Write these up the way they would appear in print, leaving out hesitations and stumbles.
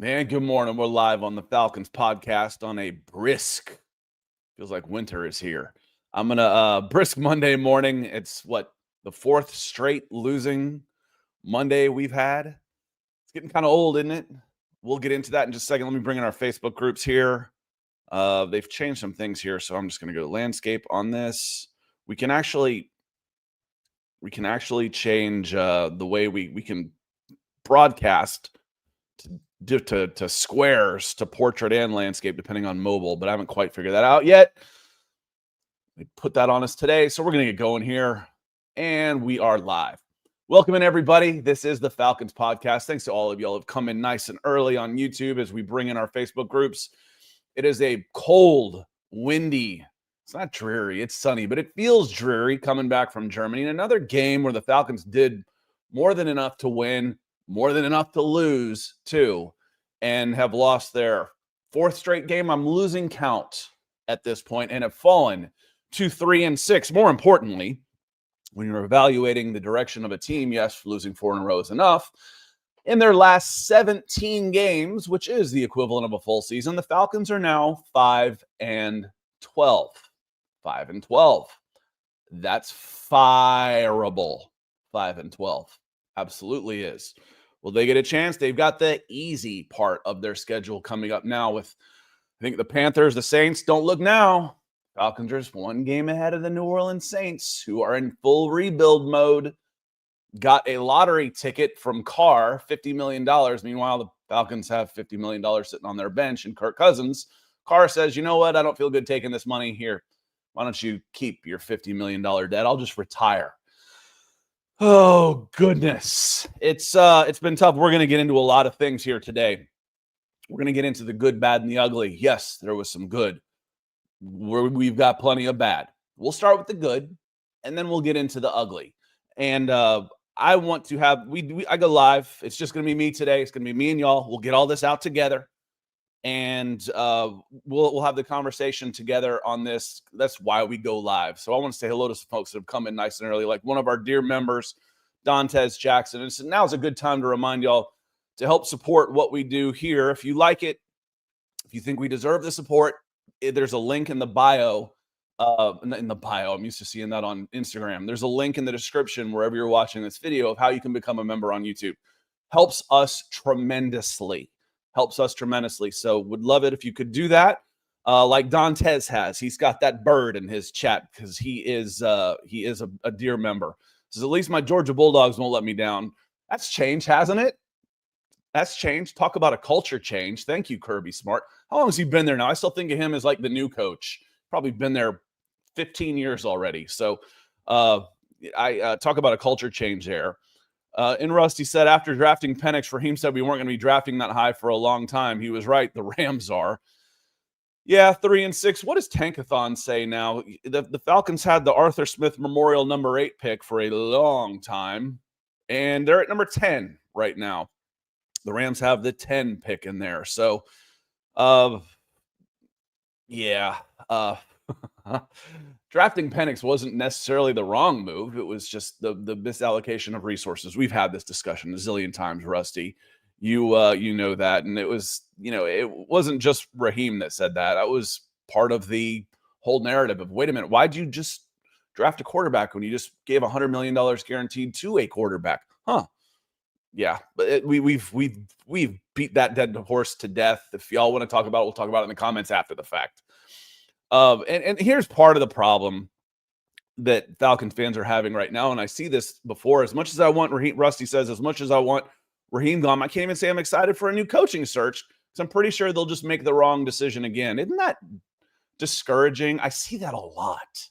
Man, good morning. We're live on the Falcons podcast on a brisk, feels like winter is here. I'm going to brisk Monday morning. It's the fourth straight losing Monday we've had. It's getting kind of old, isn't it? We'll get into that in just a second. Let me bring in our Facebook groups here. They've changed some things here, so I'm just going to go to landscape on this. We can actually change the way we can broadcast to squares, to portrait and landscape, depending on mobile, but I haven't quite figured that out yet. They put that on us today, so we're going to get going here, and we are live. Welcome in, everybody. This is the Falcons Podcast. Thanks to all of y'all who have come in nice and early on YouTube as we bring in our Facebook groups. It is a cold, windy, it's not dreary, it's sunny, but it feels dreary coming back from Germany. And another game where the Falcons did more than enough to win, more than enough to lose, too, and have lost their fourth straight game. I'm losing count at this point and have fallen to 3-6. More importantly, when you're evaluating the direction of a team, yes, losing 4 in a row is enough. In their last 17 games, which is the equivalent of a full season, the Falcons are now 5-12. 5-12. That's fireable. 5-12. Absolutely is. Will they get a chance? They've got the easy part of their schedule coming up now with, I think, the Panthers, the Saints. Don't look now. Falcons are just one game ahead of the New Orleans Saints, who are in full rebuild mode. Got a lottery ticket from Carr, $50 million. Meanwhile, the Falcons have $50 million sitting on their bench, and Kirk Cousins. Carr says, you know what? I don't feel good taking this money here. Why don't you keep your $50 million debt? I'll just retire. Oh, goodness. It's been tough. We're going to get into a lot of things here today. We're going to get into the good, bad, and the ugly. Yes, there was some good. We've got plenty of bad. We'll start with the good, and then we'll get into the ugly. And I want to have I go live. It's just going to be me today. It's going to be me and y'all. We'll get all this out together, and we'll have the conversation together on this. That's why we go live. So I want to say hello to some folks that have come in nice and early, like one of our dear members, Dantes Jackson. And so now's a good time to remind y'all to help support what we do here. If you like it, if you think we deserve the support, there's a link in the bio. In the bio, I'm used to seeing that on Instagram. There's a link in the description wherever you're watching this video of how you can become a member on YouTube. Helps us tremendously. So would love it if you could do that. Like Dantes has. He's got that bird in his chat because he is a dear member. Says, at least my Georgia Bulldogs won't let me down. That's changed, hasn't it? That's changed. Talk about a culture change. Thank you, Kirby Smart. How long has he been there now? I still think of him as like the new coach. Probably been there 15 years already. So I talk about a culture change there. In Rusty said, after drafting Penix, Raheem said we weren't going to be drafting that high for a long time. He was right. The Rams are. Yeah, 3-6. What does Tankathon say now? The Falcons had the Arthur Smith Memorial number 8 pick for a long time, and they're at number 10 right now. The Rams have the 10 pick in there. So, drafting Penix wasn't necessarily the wrong move. It was just the misallocation of resources. We've had this discussion a zillion times, Rusty. You know that. And it was, it wasn't just Raheem that said that. That was part of the whole narrative of, wait a minute, why'd you just draft a quarterback when you just gave $100 million guaranteed to a quarterback? Huh. Yeah, but we've beat that dead horse to death. If y'all want to talk about it, we'll talk about it in the comments after the fact. And here's part of the problem that Falcon fans are having right now, and I see this before. As much as I want Raheem, Rusty says, as much as I want Raheem gone, I can't even say I'm excited for a new coaching search because I'm pretty sure they'll just make the wrong decision again. Isn't that discouraging? I see that a lot.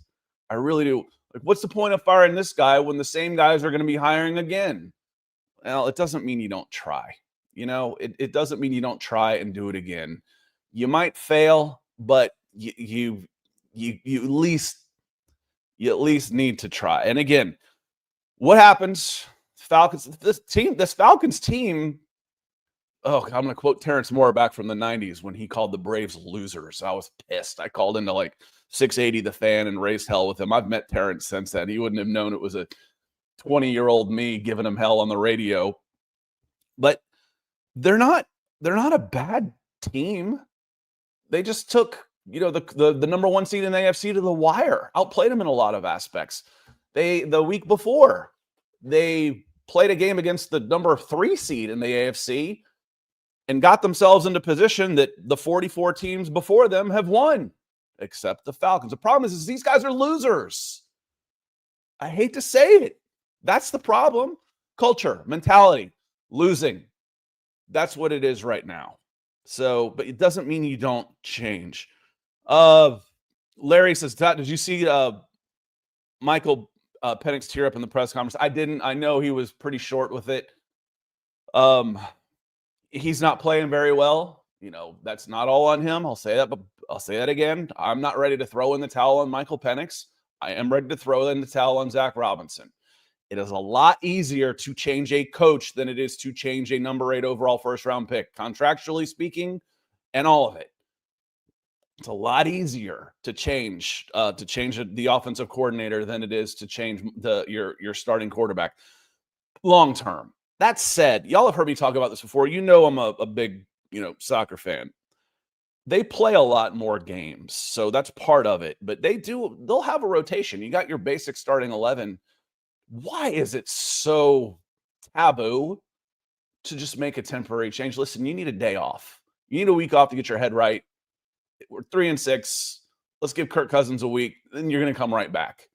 I really do. Like, what's the point of firing this guy when the same guys are going to be hiring again? Well, it doesn't mean you don't try. It doesn't mean you don't try and do it again. You might fail, but you at least need to try. And again, what happens? This Falcons team. Oh, I'm going to quote Terrence Moore back from the 90s when he called the Braves losers. I was pissed. I called into like 680 The Fan and raised hell with him. I've met Terrence since then. He wouldn't have known it was a 20-year-old me giving him hell on the radio. But they're not they're not a bad team. They just took, the number one seed in the AFC to the wire, outplayed them in a lot of aspects. The week before, they played a game against the number 3 seed in the AFC and got themselves into position that the 44 teams before them have won, except the Falcons. The problem is these guys are losers. I hate to say it. That's the problem. Culture, mentality, losing. That's what it is right now. So, but it doesn't mean you don't change. Larry says, did you see Michael Penix tear up in the press conference? I didn't. I know he was pretty short with it. He's not playing very well. That's not all on him. I'll say that, but I'll say that again. I'm not ready to throw in the towel on Michael Penix. I am ready to throw in the towel on Zach Robinson. It is a lot easier to change a coach than it is to change a number 8 overall first-round pick, contractually speaking, and all of it. It's a lot easier to change the offensive coordinator than it is to change your starting quarterback long term. That said, y'all have heard me talk about this before. I'm a big soccer fan. They play a lot more games, so that's part of it. But they'll have a rotation. You got your basic starting 11. Why is it so taboo to just make a temporary change? Listen, you need a day off. You need a week off to get your head right. We're 3-6. Let's give Kirk Cousins a week. Then you're going to come right back.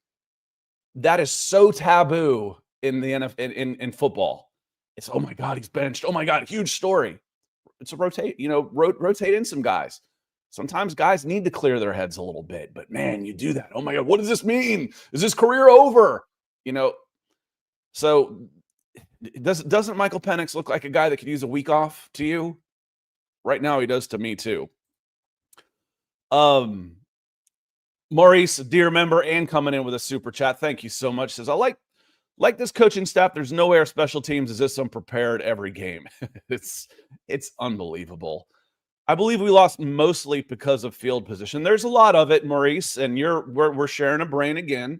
That is so taboo in the NFL, in football. It's, oh my God, he's benched. Oh my God, huge story. It's a rotate in some guys. Sometimes guys need to clear their heads a little bit, but man, you do that. Oh my God, what does this mean? Is this career over? So doesn't Michael Penix look like a guy that could use a week off to you? Right now, he does to me too. Maurice, dear member, and coming in with a super chat. Thank you so much. Says, I like this coaching staff. There's no way our special teams is this unprepared every game. It's unbelievable. I believe we lost mostly because of field position. There's a lot of it, Maurice, and we're sharing a brain again.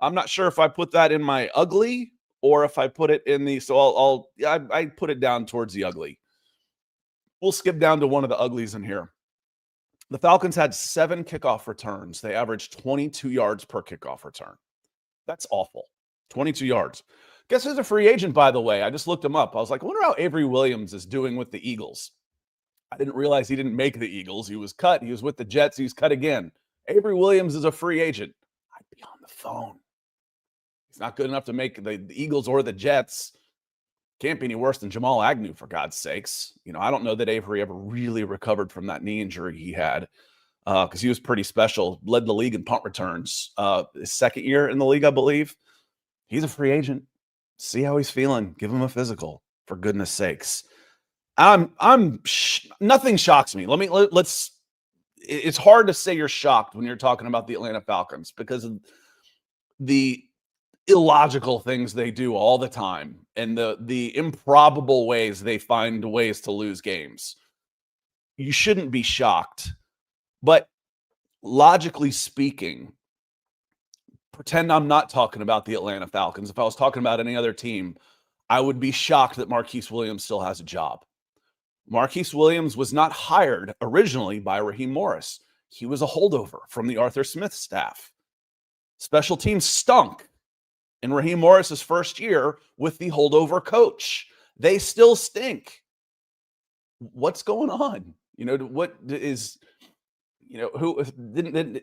I'm not sure if I put that in my ugly or if I put it in the, so I put it down towards the ugly. We'll skip down to one of the uglies in here. The Falcons had 7 kickoff returns. They averaged 22 yards per kickoff return. That's awful. 22 yards. Guess who's a free agent, by the way? I just looked him up. I was like, I wonder how Avery Williams is doing with the Eagles. I didn't realize he didn't make the Eagles. He was cut. He was with the Jets. He was cut again. Avery Williams is a free agent. I'd be on the phone. He's not good enough to make the Eagles or the Jets. Can't be any worse than Jamal Agnew, for God's sakes. I don't know that Avery ever really recovered from that knee injury he had because he was pretty special. Led the league in punt returns. His second year in the league, I believe. He's a free agent. See how he's feeling. Give him a physical, for goodness sakes. Nothing shocks me. Let's. It's hard to say you're shocked when you're talking about the Atlanta Falcons because of the illogical things they do all the time and the improbable ways they find ways to lose games. You shouldn't be shocked, but logically speaking, pretend I'm not talking about the Atlanta Falcons. If I was talking about any other team, I would be shocked that Marquise Williams still has a job. Marquise Williams was not hired originally by Raheem Morris. He was a holdover from the Arthur Smith staff. Special teams stunk in Raheem Morris's first year with the holdover coach. They still stink. What's going on? What is, who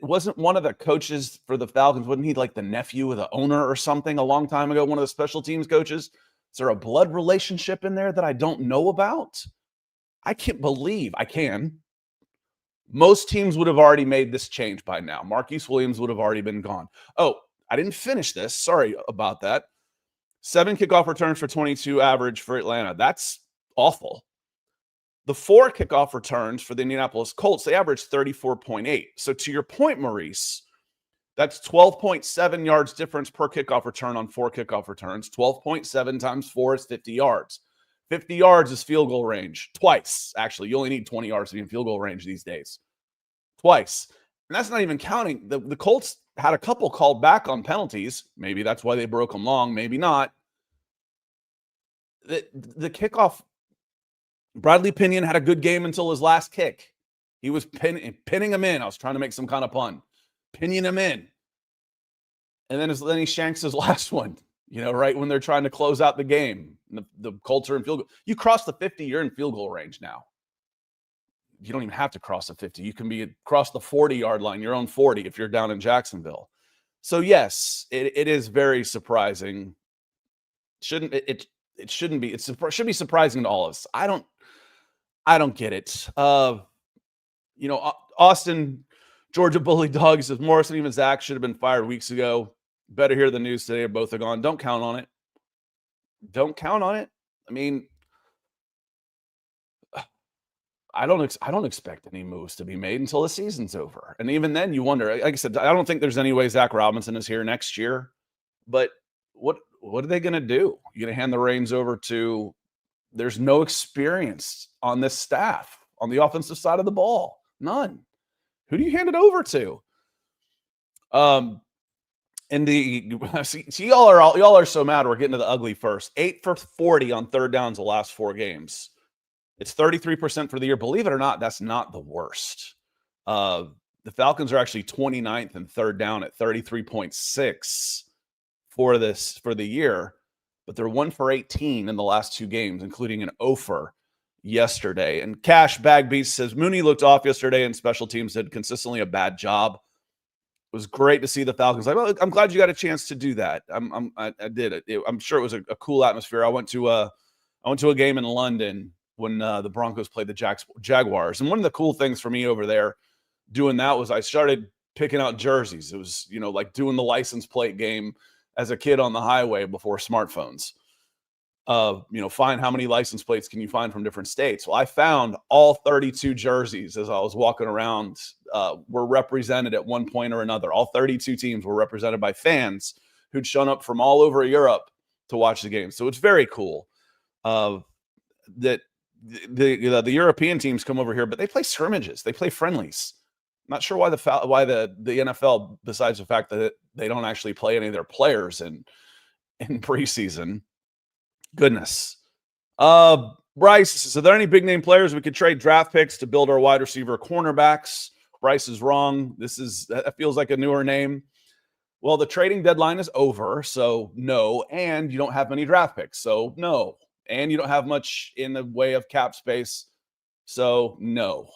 wasn't one of the coaches for the Falcons? Wasn't he like the nephew of the owner or something a long time ago? One of the special teams coaches? Is there a blood relationship in there that I don't know about? I can't believe I can. Most teams would have already made this change by now. Marquise Williams would have already been gone. Oh, I didn't finish this. Sorry about that. 7 kickoff returns for 22 average for Atlanta. That's awful. The 4 kickoff returns for the Indianapolis Colts, they averaged 34.8. So to your point, Maurice, that's 12.7 yards difference per kickoff return on 4 kickoff returns. 12.7 times 4 is 50 yards. 50 yards is field goal range. Twice, actually. You only need 20 yards to be in field goal range these days. Twice. And that's not even counting. The Colts had a couple called back on penalties. Maybe that's why they broke them long. Maybe not. The kickoff Bradley Pinion had a good game until his last kick. He was pinning him in. I was trying to make some kind of pun. Pinning him in. And then he shanks his last one, right when they're trying to close out the game. The Colts are in field goal. You cross the 50, you're in field goal range now. You don't even have to cross the 50. You can be across the 40-yard line, your own 40 if you're down in Jacksonville. So yes, it is very surprising. It shouldn't be. It should be surprising to all of us. I don't get it. Austin, Georgia Bully Dog says Morrison, even Zach should have been fired weeks ago. Better hear the news today. Both are gone. Don't count on it. Don't count on it. I mean, I don't expect any moves to be made until the season's over. And even then, you wonder. Like I said, I don't think there's any way Zach Robinson is here next year. But what are they going to do? You're going to hand the reins over to? There's no experience on this staff on the offensive side of the ball. None. Who do you hand it over to? And y'all are so mad. We're getting to the ugly first. 8 for 40 on third downs the last 4 games. It's 33% for the year. Believe it or not, that's not the worst. The Falcons are actually 29th in third down at 33.6 for the year, but they're 1 for 18 in the last 2 games, including an 0 yesterday. And Cash Bag Beast says Mooney looked off yesterday, and special teams did consistently a bad job. It was great to see the Falcons. Well, I'm glad you got a chance to do that. I did it. I'm sure it was a cool atmosphere. I went to a game in London when the Broncos played the Jaguars. And one of the cool things for me over there doing that was I started picking out jerseys. It was, like doing the license plate game as a kid on the highway before smartphones. Find how many license plates can you find from different states. Well, I found all 32 jerseys as I was walking around were represented at one point or another. All 32 teams were represented by fans who'd shown up from all over Europe to watch the game. So it's very cool that the European teams come over here, but they play scrimmages. They play friendlies. I'm not sure why the NFL, besides the fact that they don't actually play any of their players in preseason. Goodness. Bryce says, are there any big name players we could trade draft picks to build our wide receiver cornerbacks? Bryce is wrong. That feels like a newer name. Well, the trading deadline is over, so no. And you don't have many draft picks, so no. And you don't have much in the way of cap space, so no.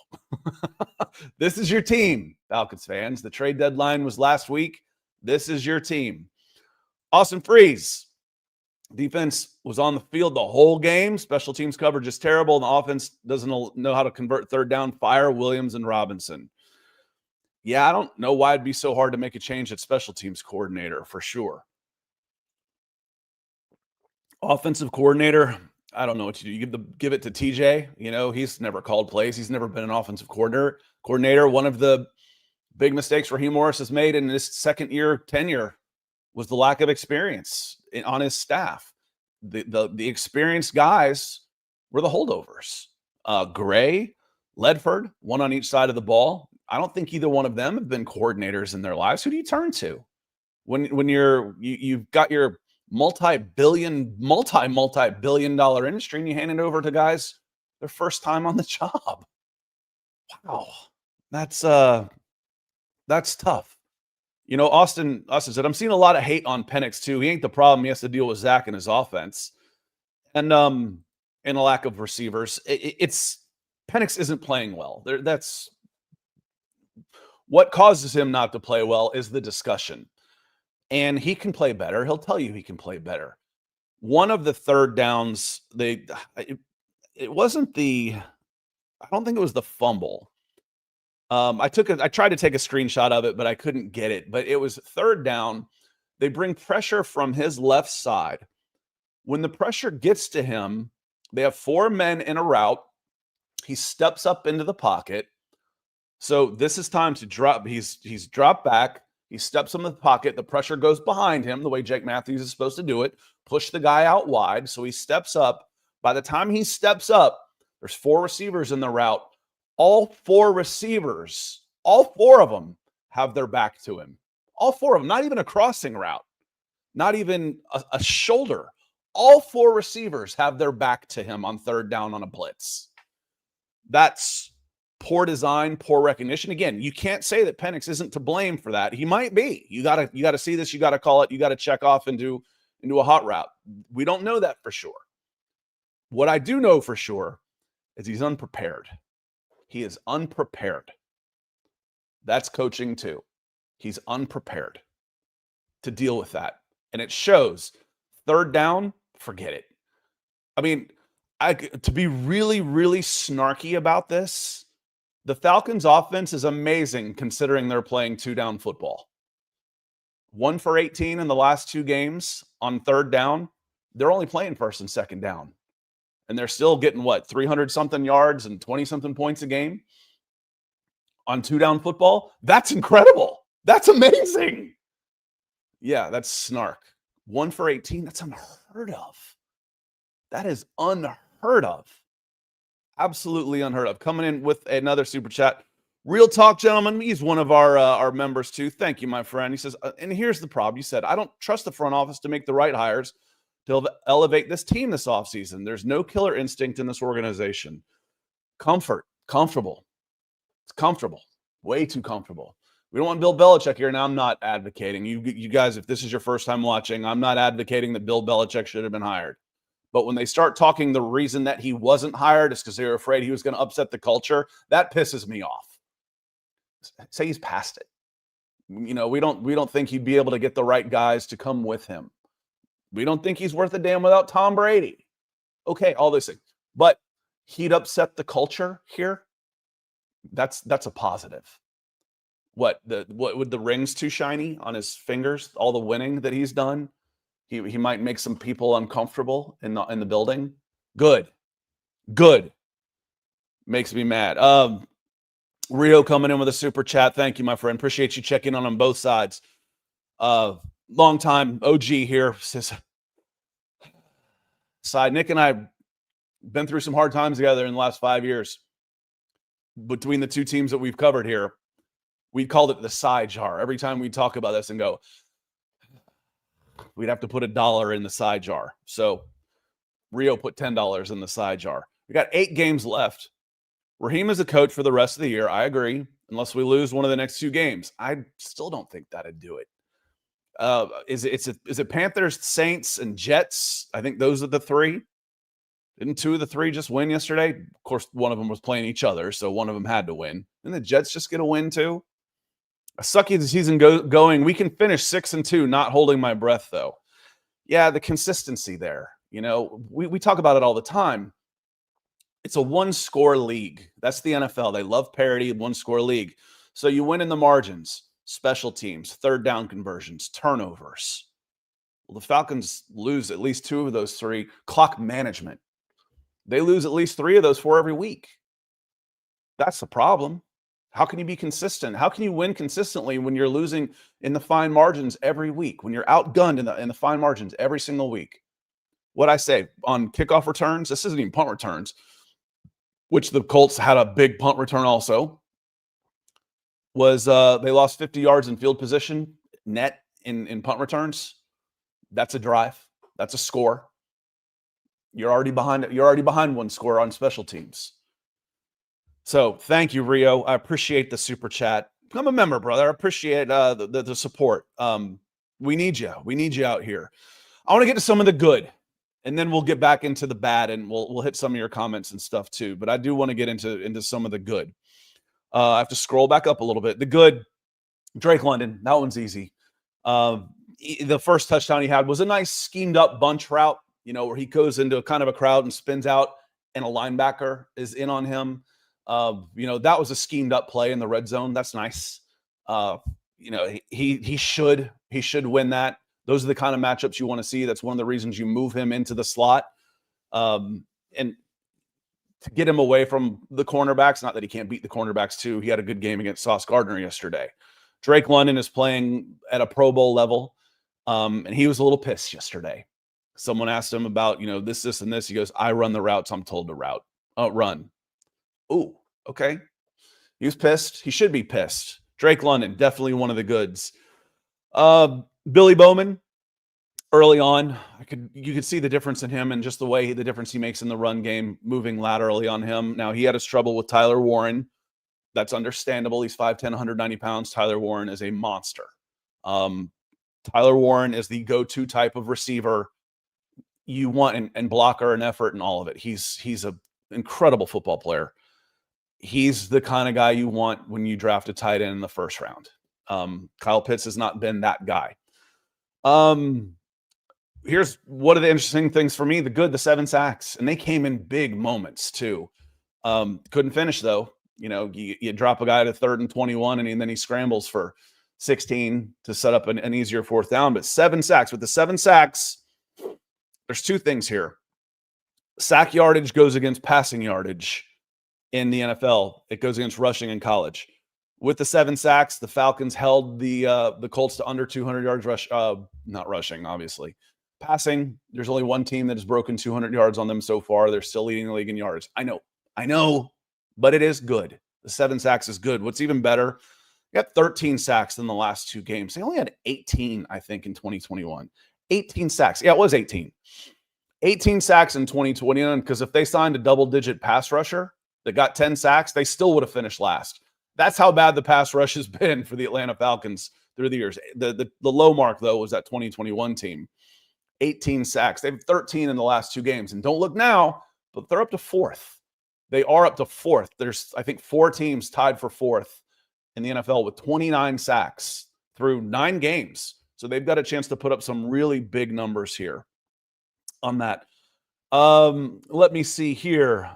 This is your team, Falcons fans. The trade deadline was last week. This is your team. Austin Freeze. Defense was on the field the whole game. Special teams coverage is terrible, and the offense doesn't know how to convert third down. Fire Williams and Robinson. Yeah, I don't know why it'd be so hard to make a change at special teams coordinator, for sure. Offensive coordinator, I don't know what you do. You give it to TJ. He's never called plays. He's never been an offensive coordinator. One of the big mistakes Raheem Morris has made in his second year tenure was the lack of experience on his staff. The experienced guys were the holdovers. Gray, Ledford, one on each side of the ball. I don't think either one of them have been coordinators in their lives. Who do you turn to when you've got your multi-billion dollar industry and you hand it over to guys their first time on the job? Wow, that's tough. Austin said, I'm seeing a lot of hate on Penix too. He ain't the problem. He has to deal with Zach and his offense, and a lack of receivers. Penix isn't playing well. That's what causes him not to play well is the discussion, and he can play better. He'll tell you he can play better. One of the third downs, it wasn't the. I don't think it was the fumble. I tried to take a screenshot of it, but I couldn't get it. But it was third down. They bring pressure from his left side. When the pressure gets to him, they have 4 men in a route. He steps up into the pocket. So this is time to drop. He's dropped back. He steps into the pocket. The pressure goes behind him the way Jake Matthews is supposed to do it. Push the guy out wide. So he steps up. By the time he steps up, there's 4 receivers in the route. All 4 receivers, all 4 of them have their back to him. All 4 of them, not even a crossing route, not even a shoulder. All 4 receivers have their back to him on third down on a blitz. That's poor design, poor recognition. Again, you can't say that Penix isn't to blame for that. He might be. You gotta see this. You gotta call it. You gotta check off into a hot route. We don't know that for sure. What I do know for sure is he's unprepared. He is unprepared. That's coaching too. He's unprepared to deal with that. And it shows. Third down, forget it. I mean, to be really, really snarky about this, the Falcons offense is amazing considering they're playing 2-down football. 1 for 18 in the last 2 games on third down. They're only playing first and second down. And they're still getting, 300-something yards and 20-something points a game on 2-down football? That's incredible. That's amazing. Yeah, that's snark. 1 for 18, that's unheard of. That is unheard of. Absolutely unheard of. Coming in with another super chat. Real talk, gentlemen. He's one of our members too. Thank you, my friend. He says, and here's the problem. You said, I don't trust the front office to make the right hires to elevate this team this offseason. There's no killer instinct in this organization. Comfortable. It's comfortable. Way too comfortable. We don't want Bill Belichick here. Now, I'm not advocating. You guys, if this is your first time watching, I'm not advocating that Bill Belichick should have been hired. But when they start talking the reason that he wasn't hired is because they were afraid he was going to upset the culture, that pisses me off. Say he's past it. We don't think he'd be able to get the right guys to come with him. We don't think he's worth a damn without Tom Brady. Okay, all those things. But he'd upset the culture here. That's a positive. What with the rings too shiny on his fingers, all the winning that he's done, he might make some people uncomfortable in the building. Good. Makes me mad. Rio coming in with a super chat. Thank you, my friend. Appreciate you checking on both sides. Long time OG here says, Nick and I been through some hard times together in the last 5 years between the 2 teams that we've covered here. We called it the side jar. Every time we talk about this and go, we'd have to put $1 in the side jar. So Rio put $10 in the side jar. We got 8 games left. Raheem is a coach for the rest of the year. I agree. Unless we lose one of the next 2 games. I still don't think that'd do it. Is it Panthers, Saints, and Jets? I think those are the 3. Didn't 2 of the 3 just win yesterday? Of course, one of them was playing each other, so one of them had to win. Didn't the Jets just get a win too? A sucky season going. We can finish 6-2, not holding my breath though. Yeah, the consistency there. We talk about it all the time. It's a 1-score league. That's the NFL. They love parity, 1-score league. So you win in the margins, special teams, third down conversions, turnovers. Well, the Falcons lose at least 2 of those 3. Clock management. They lose at least 3 of those 4 every week. That's the problem. How can you be consistent? How can you win consistently when you're losing in the fine margins every week, when you're outgunned in the fine margins every single week? What I say on kickoff returns, this isn't even punt returns, which the Colts had a big punt return also, was they lost 50 yards in field position net in punt returns. That's a drive. That's a score. You're already behind 1 score on special teams. So thank you, Rio. I appreciate the super chat. Become a member, brother. I appreciate the support. We need you. We need you out here. I want to get to some of the good, and then we'll get back into the bad, and we'll hit some of your comments and stuff too. But I do want to get into some of the good. I have to scroll back up a little bit. The good, Drake London. That one's easy. The first touchdown he had was a nice schemed up bunch route, where he goes into a kind of a crowd and spins out, and a linebacker is in on him. That was a schemed up play in the red zone. That's nice. He should win that. Those are the kind of matchups you want to see. That's one of the reasons you move him into the slot. And to get him away from the cornerbacks, not that he can't beat the cornerbacks too. He had a good game against Sauce Gardner yesterday. Drake London is playing at a Pro Bowl level. And he was a little pissed yesterday. Someone asked him about, this, and this. He goes, I run the routes I'm told to run. Ooh, okay. He was pissed. He should be pissed. Drake London, definitely one of the goods. Billy Bowman, early on, you could see the difference in him and just the difference he makes in the run game, moving laterally on him. Now, he had his trouble with Tyler Warren. That's understandable. He's 5'10", 190 pounds. Tyler Warren is a monster. Tyler Warren is the go-to type of receiver you want and blocker and effort and all of it. He's an incredible football player. He's the kind of guy you want when you draft a tight end in the first round. Kyle Pitts has not been that guy. Here's one of the interesting things for me. The 7 sacks, and they came in big moments too. Couldn't finish though. You know, you drop a guy to 3rd and 21 and then he scrambles for 16 to set up an easier 4th down, but 7 sacks. With the 7 sacks, there's 2 things here. Sack yardage goes against passing yardage in the NFL. It goes against rushing in college. With the 7 sacks, the Falcons held the Colts to under 200 yards not rushing, obviously. Passing, there's only one team that has broken 200 yards on them so far. They're still leading the league in yards. I know, but it is good. The 7 sacks is good. What's even better, they got 13 sacks in the last 2 games. They only had 18, I think, in 2021. 18 sacks. Yeah, it was 18. 18 sacks in 2021, because if they signed a double-digit pass rusher that got 10 sacks, they still would have finished last. That's how bad the pass rush has been for the Atlanta Falcons through the years. The low mark, though, was that 2021 team. 18 sacks. They have 13 in the last 2 games. And don't look now, but they're up to 4th. They are up to 4th. There's, I think, 4 teams tied for 4th in the NFL with 29 sacks through 9 games. So they've got a chance to put up some really big numbers here on that. Let me see here.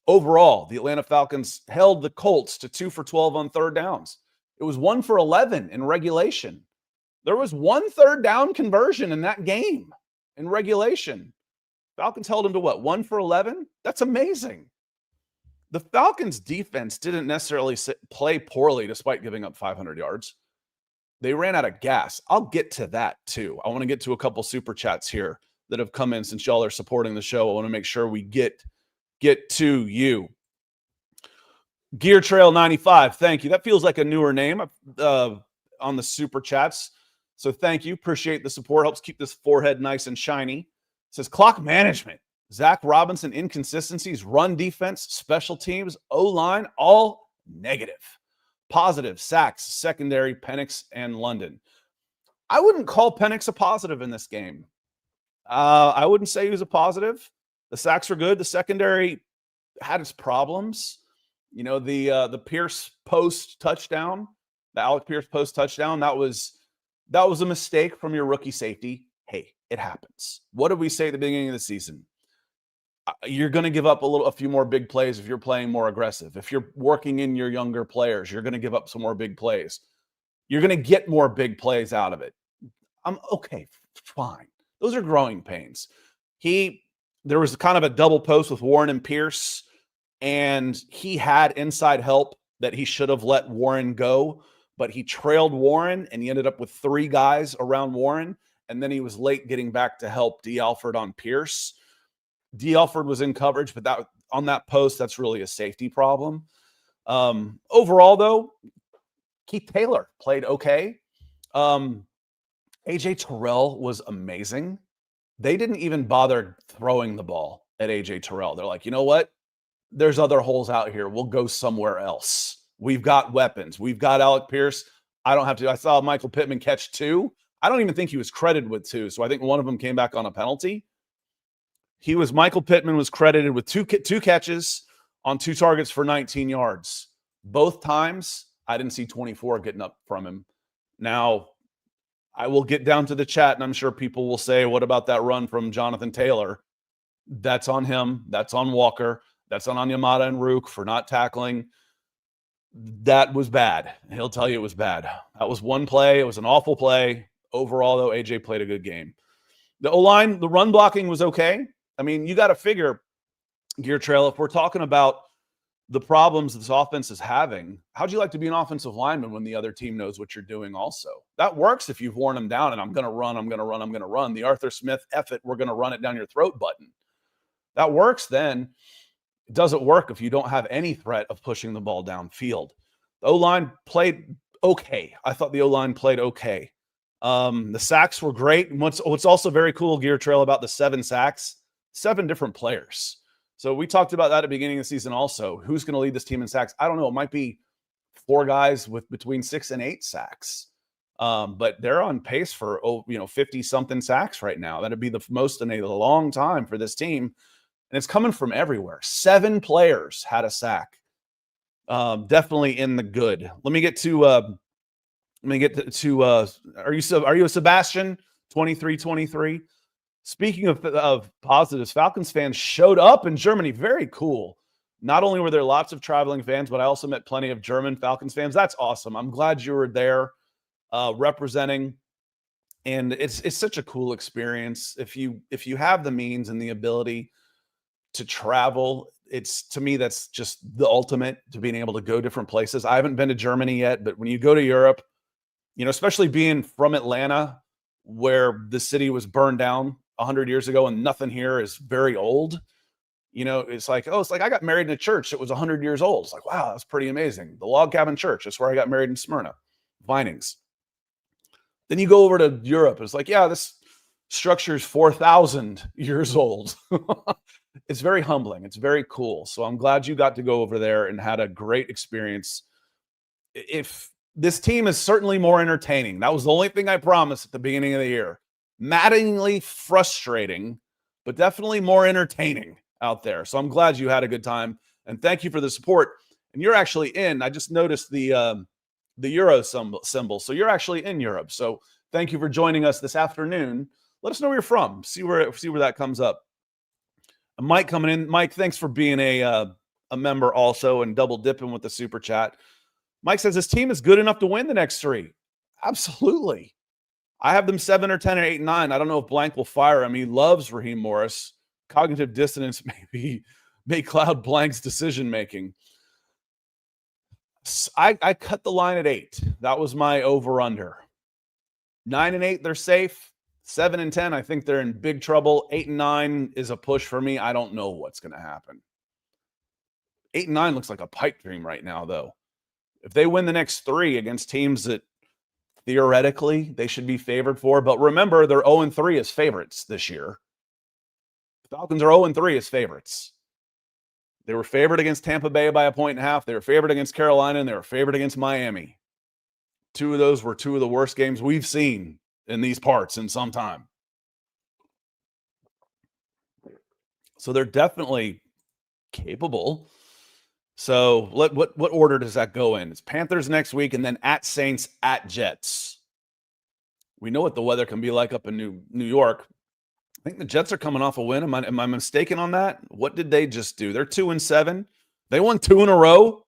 Overall, the Atlanta Falcons held the Colts to 2 for 12 on 3rd downs. It was 1 for 11 in regulation. There was 1 3rd down conversion in that game in regulation. Falcons held him to what? 1 for 11? That's amazing. The Falcons defense didn't necessarily play poorly despite giving up 500 yards. They ran out of gas. I'll get to that too. I want to get to a couple super chats here that have come in since y'all are supporting the show. I want to make sure we get to you. Gear Trail 95. Thank you. That feels like a newer name on the super chats. So thank you. Appreciate the support. Helps keep this forehead nice and shiny. It says clock management. Zach Robinson inconsistencies, run defense, special teams, O-line, all negative. Positive, sacks, secondary, Penix, and London. I wouldn't call Penix a positive in this game. I wouldn't say he was a positive. The sacks were good. The secondary had its problems. You know, the Pierce post touchdown, the Alec Pierce post touchdown, that was a mistake from your rookie safety. Hey, it happens. What did we say at the beginning of the season? You're going to give up a few more big plays if you're playing more aggressive. If you're working in your younger players, you're going to give up some more big plays. You're going to get more big plays out of it. I'm okay, fine. Those are growing pains. There was kind of a double post with Warren and Pierce, and he had inside help that he should have let Warren go, but he trailed Warren, and he ended up with 3 guys around Warren, and then he was late getting back to help D. Alford on Pierce. D. Alford was in coverage, but on that post, that's really a safety problem. Overall, though, Keith Taylor played okay. A.J. Terrell was amazing. They didn't even bother throwing the ball at A.J. Terrell. They're like, you know what? There's other holes out here. We'll go somewhere else. We've got weapons. We've got Alec Pierce. I don't have to. I saw Michael Pittman catch 2. I don't even think he was credited with 2. So I think one of them came back on a penalty. Michael Pittman was credited with two catches on 2 targets for 19 yards. Both times, I didn't see 24 getting up from him. Now, I will get down to the chat, and I'm sure people will say, what about that run from Jonathan Taylor? That's on him. That's on Walker. That's on Onyemata and Rook for not tackling. That was bad. He'll tell you it was bad. That was one play. It was an awful play. Overall, though, AJ played a good game. The O-line, the run blocking was okay. I mean, you got to figure, Gear Trail, if we're talking about the problems this offense is having, how'd you like to be an offensive lineman when the other team knows what you're doing also? That works if you've worn them down and I'm going to run. The Arthur Smith, F it, we're going to run it down your throat button. That works then. It doesn't work if you don't have any threat of pushing the ball downfield. The O-line played okay. I thought the O-line played okay. The sacks were great. And what's also very cool, Gear Trail, about the 7 sacks, 7 different players. So we talked about that at the beginning of the season also. Who's going to lead this team in sacks? I don't know. It might be 4 guys with between 6 and 8 sacks. But they're on pace for 50-something sacks right now. That'd be the most in a long time for this team. And it's coming from everywhere. 7 players had a sack. Definitely in the good. Let me get to are you a Sebastian 2323? Speaking of positives, Falcons fans showed up in Germany. Very cool. Not only were there lots of traveling fans, but I also met plenty of German Falcons fans. That's awesome. I'm glad you were there representing. And it's such a cool experience. If you have the means and the ability to travel, to me, that's just the ultimate to being able to go different places. I haven't been to Germany yet, but when you go to Europe, especially being from Atlanta, where the city was burned down 100 years ago and nothing here is very old. It's like I got married in a church that was 100 years old. It's like, wow, that's pretty amazing. The Log Cabin Church. That's where I got married in Smyrna, Vinings. Then you go over to Europe. It's like, yeah, this structure is 4,000 years old. It's very humbling. It's very cool. So I'm glad you got to go over there and had a great experience. If this team is certainly more entertaining. That was the only thing I promised at the beginning of the year. Maddeningly frustrating, but definitely more entertaining out there. So I'm glad you had a good time, and thank you for the support. And you're actually in. I just noticed the Euro symbol. So you're actually in Europe. So thank you for joining us this afternoon. Let us know where you're from. See where that comes up. Mike coming in. Mike, thanks for being a member also and double dipping with the super chat. Mike says this team is good enough to win the next 3. Absolutely. I have them 7 or 10 or 8 and 9. I don't know if Blank will fire him. He loves Raheem Morris. Cognitive dissonance may cloud Blank's decision making. I cut the line at 8. That was my over under. 9 and 8, they're safe. 7 and 10, I think they're in big trouble. 8 and 9 is a push for me. I don't know what's going to happen. 8 and 9 looks like a pipe dream right now, though. If they win the next 3 against teams that theoretically they should be favored for, but remember, they're 0-3 as favorites this year. The Falcons are 0-3 as favorites. They were favored against Tampa Bay by 1.5 points. They were favored against Carolina, and they were favored against Miami. 2 of those were 2 of the worst games we've seen in these parts in some time. So they're definitely capable. So what order does that go in? It's Panthers next week, and then at Saints, at Jets. We know what the weather can be like up in New York. I think the Jets are coming off a win. Am I mistaken on that? What did they just do? They're 2-7. They won 2 in a row.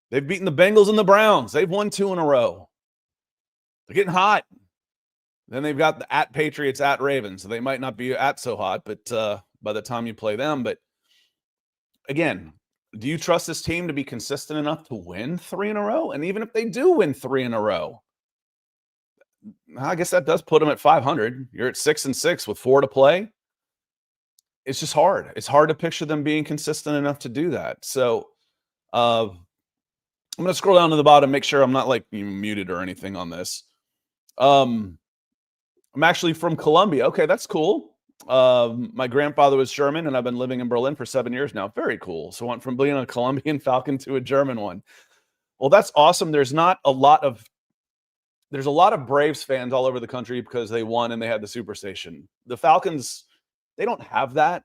They've beaten the Bengals and the Browns. They've won 2 in a row. They're getting hot. Then they've got the at Patriots, at Ravens. So they might not be at so hot, but by the time you play them. But again, do you trust this team to be consistent enough to win 3 in a row? And even if they do win 3 in a row, I guess that does put them at 500. You're at 6-6 with 4 to play. It's just hard. It's hard to picture them being consistent enough to do that. So I'm going to scroll down to the bottom, make sure I'm not like muted or anything on this. I'm actually from Colombia. Okay, that's cool. My grandfather was German, and I've been living in Berlin for 7 years now. Very cool. So I went from being a Colombian Falcon to a German one. Well, that's awesome. There's a lot of Braves fans all over the country because they won and they had the Super Station. The Falcons, they don't have that.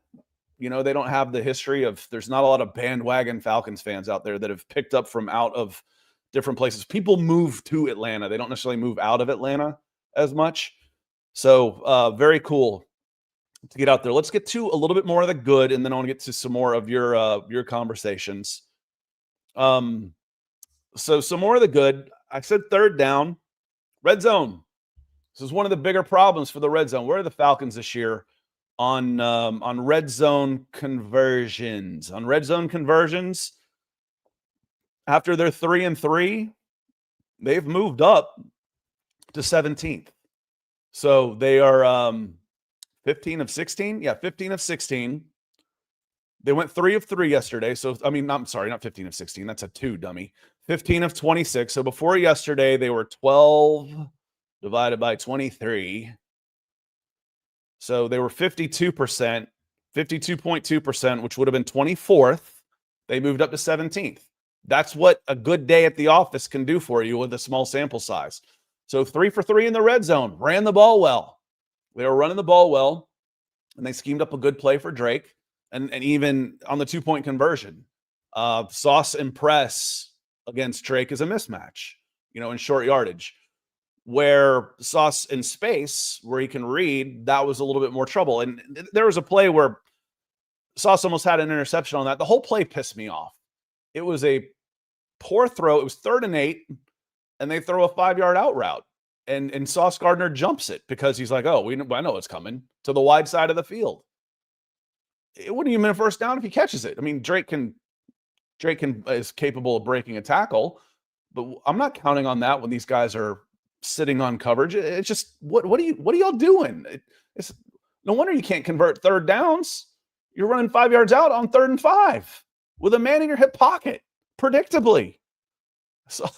They don't have the history of, there's not a lot of bandwagon Falcons fans out there that have picked up from out of different places. People move to Atlanta. They don't necessarily move out of Atlanta as much. So very cool to get out there. Let's get to a little bit more of the good, and then I want to get to some more of your conversations. So some more of the good. I said third down, red zone. This is one of the bigger problems for the red zone. Where are the Falcons this year on red zone conversions? On red zone conversions, after they're 3-3, they've moved up to 17th. So they are 15 of 16. Yeah, 15 of 16. They went 3 of 3 yesterday. So, I'm sorry, not 15 of 16. That's a 2, dummy. 15 of 26. So before yesterday, they were 12 divided by 23. So they were 52%, 52.2%, which would have been 24th. They moved up to 17th. That's what a good day at the office can do for you with a small sample size. So 3 for 3 in the red zone, ran the ball well. They were running the ball well, and they schemed up a good play for Drake. And even on the 2-point conversion, Sauce and press against Drake is a mismatch, in short yardage. Where Sauce in space, where he can read, that was a little bit more trouble. And there was a play where Sauce almost had an interception on that. The whole play pissed me off. It was a poor throw. It was 3rd and 8, and they throw a 5-yard out route. And Sauce Gardner jumps it because he's like, oh, I know it's coming to the wide side of the field. It wouldn't even been a first down if he catches it. I mean, Drake is capable of breaking a tackle, but I'm not counting on that when these guys are sitting on coverage. It's just what are y'all doing? It's no wonder you can't convert 3rd downs. You're running 5 yards out on 3rd and 5 with a man in your hip pocket, predictably. So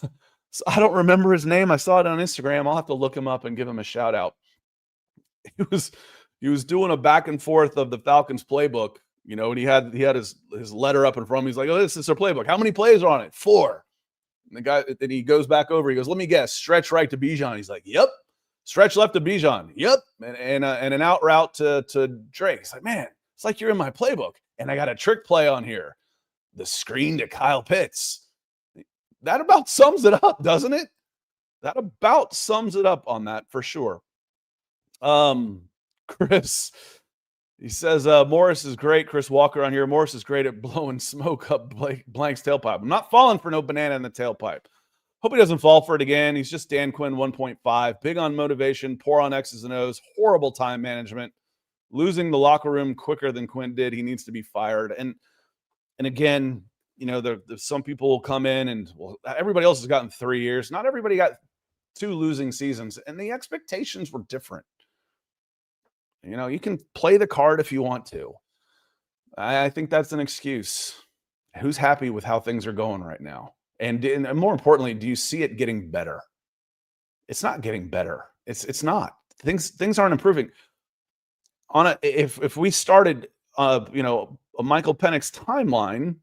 I don't remember his name. I saw it on Instagram. I'll have to look him up and give him a shout out. He was doing a back and forth of the Falcons playbook, and he had his letter up in front of him. He's like, oh, this is their playbook. How many plays are on it? 4. And the guy, then he goes back over. He goes, let me guess, stretch right to Bijan. He's like, yep. Stretch left to Bijan. Yep. And an out route to Drake. It's like, man, it's like you're in my playbook. And I got a trick play on here. The screen to Kyle Pitts. That about sums it up, doesn't it? That about sums it up on that for sure. Chris, he says, Morris is great. Chris Walker on here. Morris is great at blowing smoke up Blank's tailpipe. I'm not falling for no banana in the tailpipe. Hope he doesn't fall for it again. He's just Dan Quinn 1.5. Big on motivation, poor on X's and O's, horrible time management, losing the locker room quicker than Quinn did. He needs to be fired. And again, there's some people will come in and, well, everybody else has gotten 3 years. Not everybody got 2 losing seasons, and the expectations were different. You can play the card if you want to. I think that's an excuse. Who's happy with how things are going right now? And more importantly, do you see it getting better? It's not getting better. It's not. Things aren't improving. If we started a Michael Penix timeline,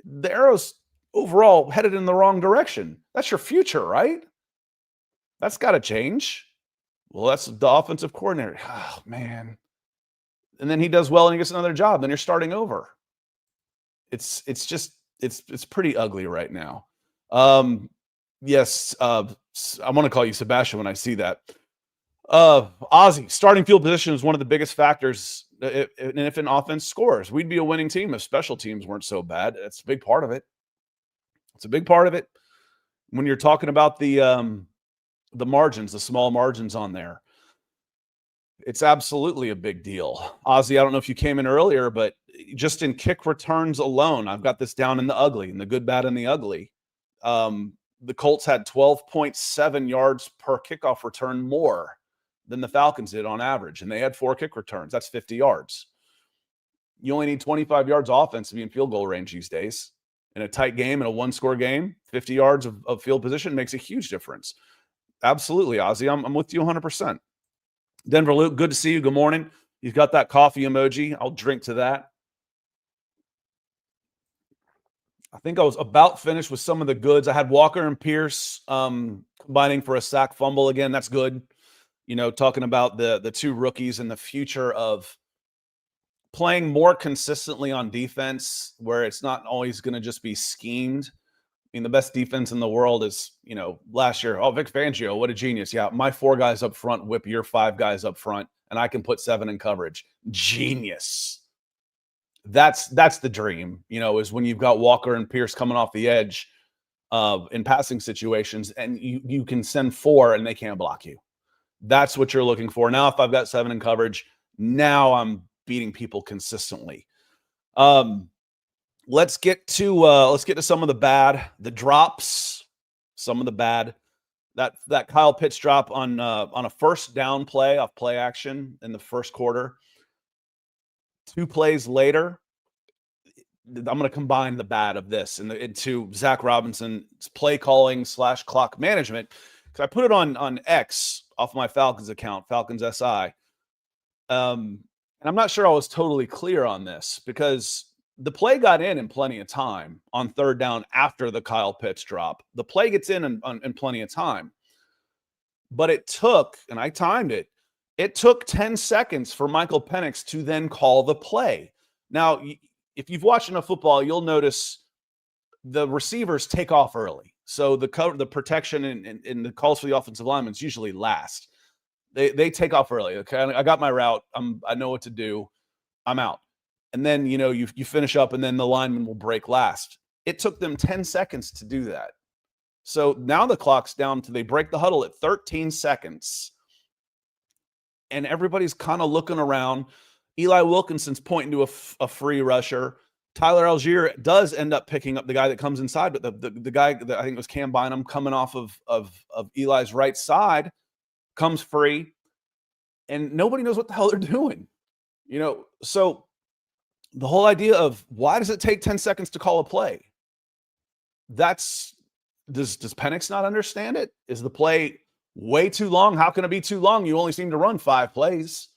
the arrow's overall headed in the wrong direction. That's your future, right? That's got to change. Well, that's the offensive coordinator. Oh, man. And then he does well and he gets another job. Then you're starting over. It's pretty ugly right now. Yes, I want to call you Sebastian when I see that. Ozzy, starting field position is one of the biggest factors if an offense scores. We'd be a winning team if special teams weren't so bad. That's a big part of it. It's a big part of it. When you're talking about the margins, the small margins on there, it's absolutely a big deal. Ozzy, I don't know if you came in earlier, but just in kick returns alone, I've got this down in the ugly, in the good, bad, and the ugly. The Colts had 12.7 yards per kickoff return more than the Falcons did on average, and they had 4 kick returns. That's 50 yards. You only need 25 yards offense to be in field goal range these days. In a tight game, in a one-score game, 50 yards of field position makes a huge difference. Absolutely, Ozzy. I'm with you 100%. Denver Luke, good to see you. Good morning. You've got that coffee emoji. I'll drink to that. I think I was about finished with some of the goods. I had Walker and Pierce combining for a sack fumble again. That's good. Talking about the 2 rookies and the future of playing more consistently on defense, where it's not always going to just be schemed. I mean, the best defense in the world is, last year, Vic Fangio, what a genius. Yeah, my 4 guys up front whip your 5 guys up front, and I can put 7 in coverage. Genius. That's the dream, is when you've got Walker and Pierce coming off the edge in passing situations, and you can send 4 and they can't block you. That's what you're looking for. Now, if I've got 7 in coverage, now I'm beating people consistently. Let's get to some of the bad, the drops, some of the bad. That Kyle Pitts drop on a first down play off play action in the first quarter. 2 plays later, I'm going to combine the bad of this into Zach Robinson's play calling / clock management, because I put it on X off my Falcons account, Falcons SI. And I'm not sure I was totally clear on this because the play got in plenty of time on third down after the Kyle Pitts drop. The play gets in plenty of time. But it took, and I timed it, it took 10 seconds for Michael Penix to then call the play. Now, if you've watched enough football, you'll notice the receivers take off early. So the protection and the calls for the offensive linemen is usually last. They take off early. Okay, I got my route. I know what to do. I'm out. And then, you finish up and then the lineman will break last. It took them 10 seconds to do that. So now the clock's down to they break the huddle at 13 seconds. And everybody's kind of looking around. Eli Wilkinson's pointing to a free rusher. Tyler Algier does end up picking up the guy that comes inside, but the guy that I think it was Cam Bynum coming off of Eli's right side comes free. And nobody knows what the hell they're doing. So the whole idea of why does it take 10 seconds to call a play? Does Penix not understand it? Is the play way too long? How can it be too long? You only seem to run 5 plays.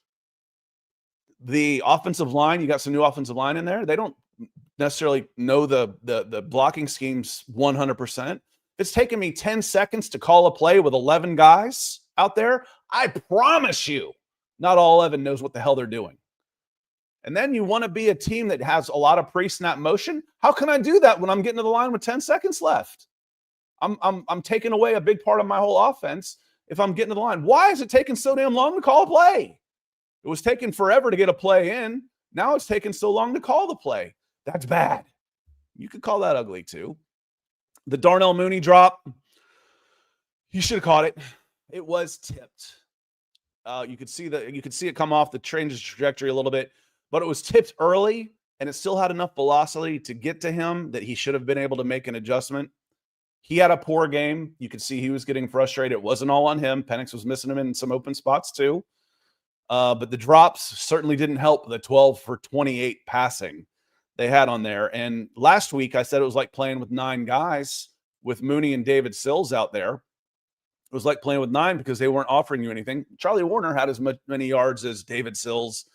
The offensive line, you got some new offensive line in there. They don't necessarily know the blocking schemes 100%. It's taken me 10 seconds to call a play with 11 guys out there. I promise you, not all 11 knows what the hell they're doing. And then you want to be a team that has a lot of pre-snap motion. How can I do that when I'm getting to the line with 10 seconds left? I'm taking away a big part of my whole offense if I'm getting to the line. Why is it taking so damn long to call a play? It was taking forever to get a play in. Now it's taking so long to call the play. That's bad. You could call that ugly too. The Darnell Mooney drop, he should have caught it. It was tipped. You could see it come off the change trajectory a little bit, but it was tipped early and it still had enough velocity to get to him that he should have been able to make an adjustment. He had a poor game. You could see he was getting frustrated. It wasn't all on him. Penix was missing him in some open spots too. But the drops certainly didn't help the 12 for 28 passing they had on there. And last week I said it was like playing with 9 guys with Mooney and David Sills out there. It was like playing with 9 because they weren't offering you anything. Charlie Warner had as many yards as David Sills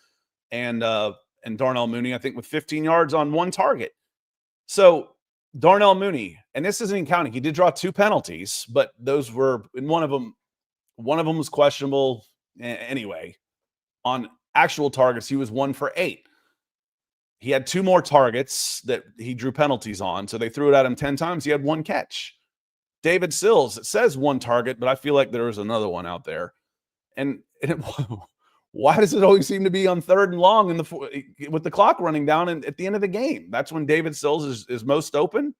and Darnell Mooney, I think, with 15 yards on 1 target. So Darnell Mooney, and this isn't even counting. He did draw 2 penalties, but those were in one of them was questionable anyway. On actual targets, he was 1 for 8. He had 2 more targets that he drew penalties on, so they threw it at him 10 times. He had 1 catch. David Sills, it says 1 target, but I feel like there was another one out there. And why does it always seem to be on 3rd and long with the clock running down and at the end of the game? That's when David Sills is most open.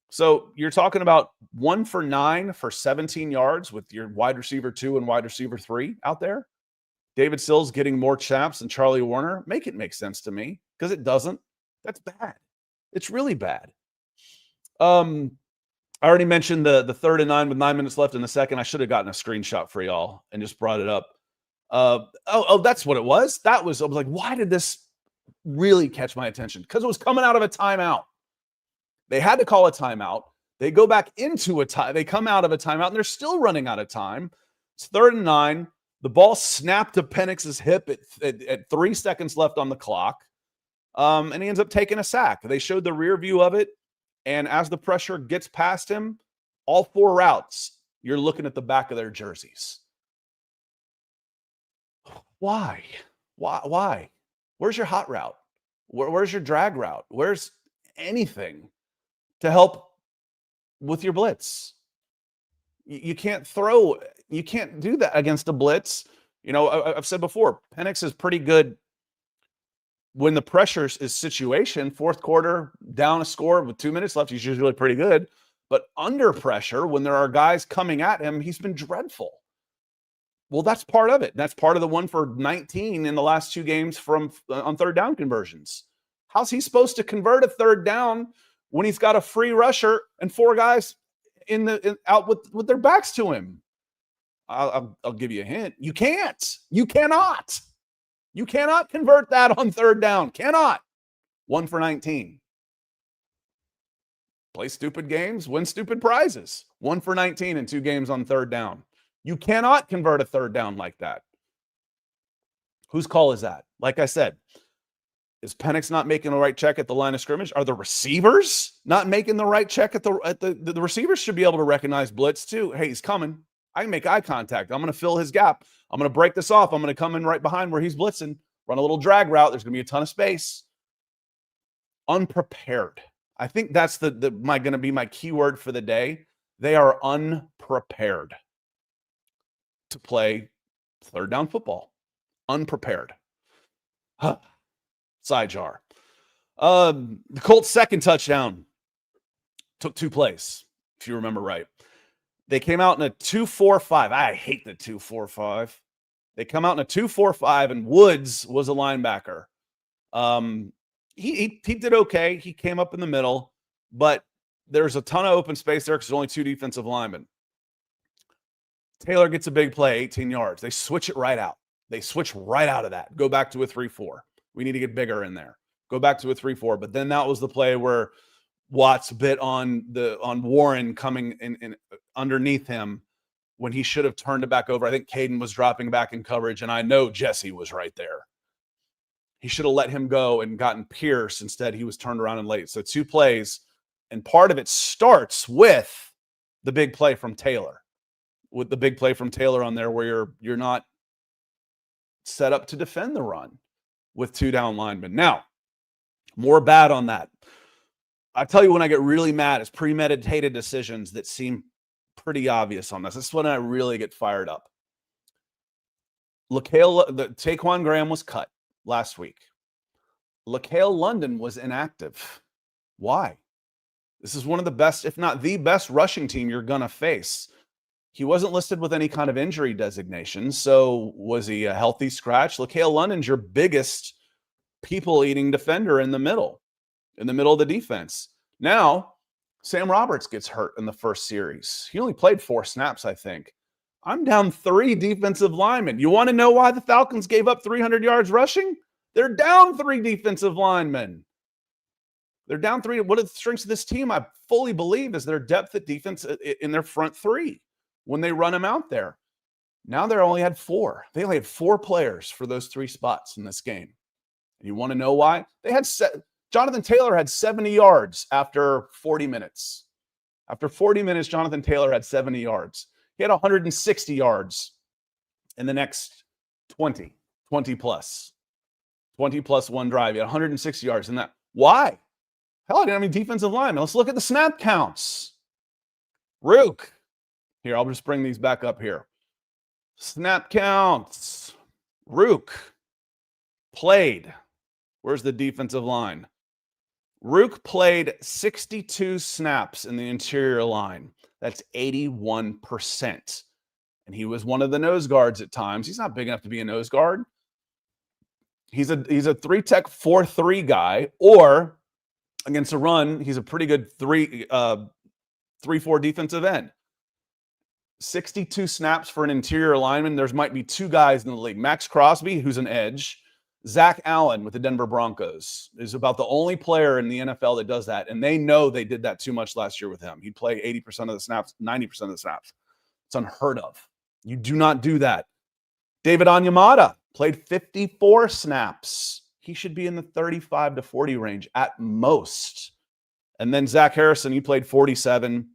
So you're talking about 1 for 9 for 17 yards with your wide receiver 2 and wide receiver 3 out there. David Sills getting more chaps than Charlie Warner. Make it make sense to me because it doesn't. That's bad. It's really bad. I already mentioned the 3rd and 9 with 9 minutes left in the second. I should have gotten a screenshot for y'all and just brought it up. That's what it was. I was like, why did this really catch my attention? Because it was coming out of a timeout. They had to call a timeout. They go back into a time. They come out of a timeout and they're still running out of time. It's 3rd and 9. The ball snapped to Penix's hip at 3 seconds left on the clock. And he ends up taking a sack. They showed the rear view of it. And as the pressure gets past him, all 4 routes, you're looking at the back of their jerseys. Why? Where's your hot route? Where's your drag route? Where's anything to help with your blitz? You can't do that against a blitz. I've said before, Penix is pretty good when the pressure is situation. 4th quarter, down a score with 2 minutes left, he's usually pretty good. But under pressure, when there are guys coming at him, he's been dreadful. Well, that's part of it. That's part of the 1 for 19 in the last 2 games on 3rd down conversions. How's he supposed to convert a 3rd down when he's got a free rusher and 4 guys out with their backs to him? I'll give you a hint. You can't. You cannot. You cannot convert that on 3rd down. Cannot. 1 for 19. Play stupid games, win stupid prizes. 1 for 19 in 2 games on 3rd down. You cannot convert a third down like that. Whose call is that? Like I said, is Penix not making the right check at the line of scrimmage? Are the receivers not making the right check at the receivers should be able to recognize blitz too. Hey, he's coming. I can make eye contact. I'm going to fill his gap. I'm going to break this off. I'm going to come in right behind where he's blitzing, run a little drag route. There's going to be a ton of space. Unprepared. I think that's going to be my keyword for the day. They are unprepared to play third down football. Unprepared. Huh. Side jar. The Colts' second touchdown took 2 plays, if you remember right. They came out in a 2-4-5. I hate the 2-4-5. They come out in a 2-4-5, and Woods was a linebacker. He did okay. He came up in the middle, but there's a ton of open space there because there's only 2 defensive linemen. Taylor gets a big play, 18 yards. They switch it right out. They switch right out of that. Go back to a 3-4. We need to get bigger in there. Go back to a 3-4. But then that was the play where Watts bit on Warren coming in underneath him when he should have turned it back over. I think Caden was dropping back in coverage, and I know Jesse was right there. He should have let him go and gotten Pierce. Instead, he was turned around and late. So 2 plays, and part of it starts with the big play from Taylor. With the big play from Taylor on there where you're not set up to defend the run with 2 down linemen. Now, more bad on that. I tell you when I get really mad, it's premeditated decisions that seem pretty obvious on this. This is when I really get fired up. Taquan Graham was cut last week. LaCale London was inactive. Why? This is one of the best, if not the best rushing team you're going to face. He wasn't listed with any kind of injury designation, so was he a healthy scratch? LaCale London's your biggest people-eating defender in the middle of the defense. Now, Sam Roberts gets hurt in the first series. He only played 4 snaps, I think. I'm down 3 defensive linemen. You want to know why the Falcons gave up 300 yards rushing? They're down 3 defensive linemen. They're down 3. One of the strengths of this team, I fully believe, is their depth at defense in their front 3 when they run them out there. Now they only had 4. They only had 4 players for those 3 spots in this game. And you want to know why? They had Jonathan Taylor had 70 yards after 40 minutes. After 40 minutes, Jonathan Taylor had 70 yards. He had 160 yards in the next 20 plus 1 drive. He had 160 yards in that. Why? Hell, I didn't have any defensive line. Let's look at the snap counts. Rook. Here, I'll just bring these back up here. Snap counts. Rook played. Where's the defensive line? Rook played 62 snaps in the interior line. That's 81%. And he was one of the nose guards at times. He's not big enough to be a nose guard. He's a 3-tech 4-3 guy, or against a run, he's a pretty good 3-4 defensive end. 62 snaps for an interior lineman. There might be 2 guys in the league. Max Crosby, who's an edge. Zach Allen with the Denver Broncos is about the only player in the NFL that does that. And they know they did that too much last year with him. He'd play 80% of the snaps, 90% of the snaps. It's unheard of. You do not do that. David Onyemata played 54 snaps. He should be in the 35 to 40 range at most. And then Zach Harrison, he played 47.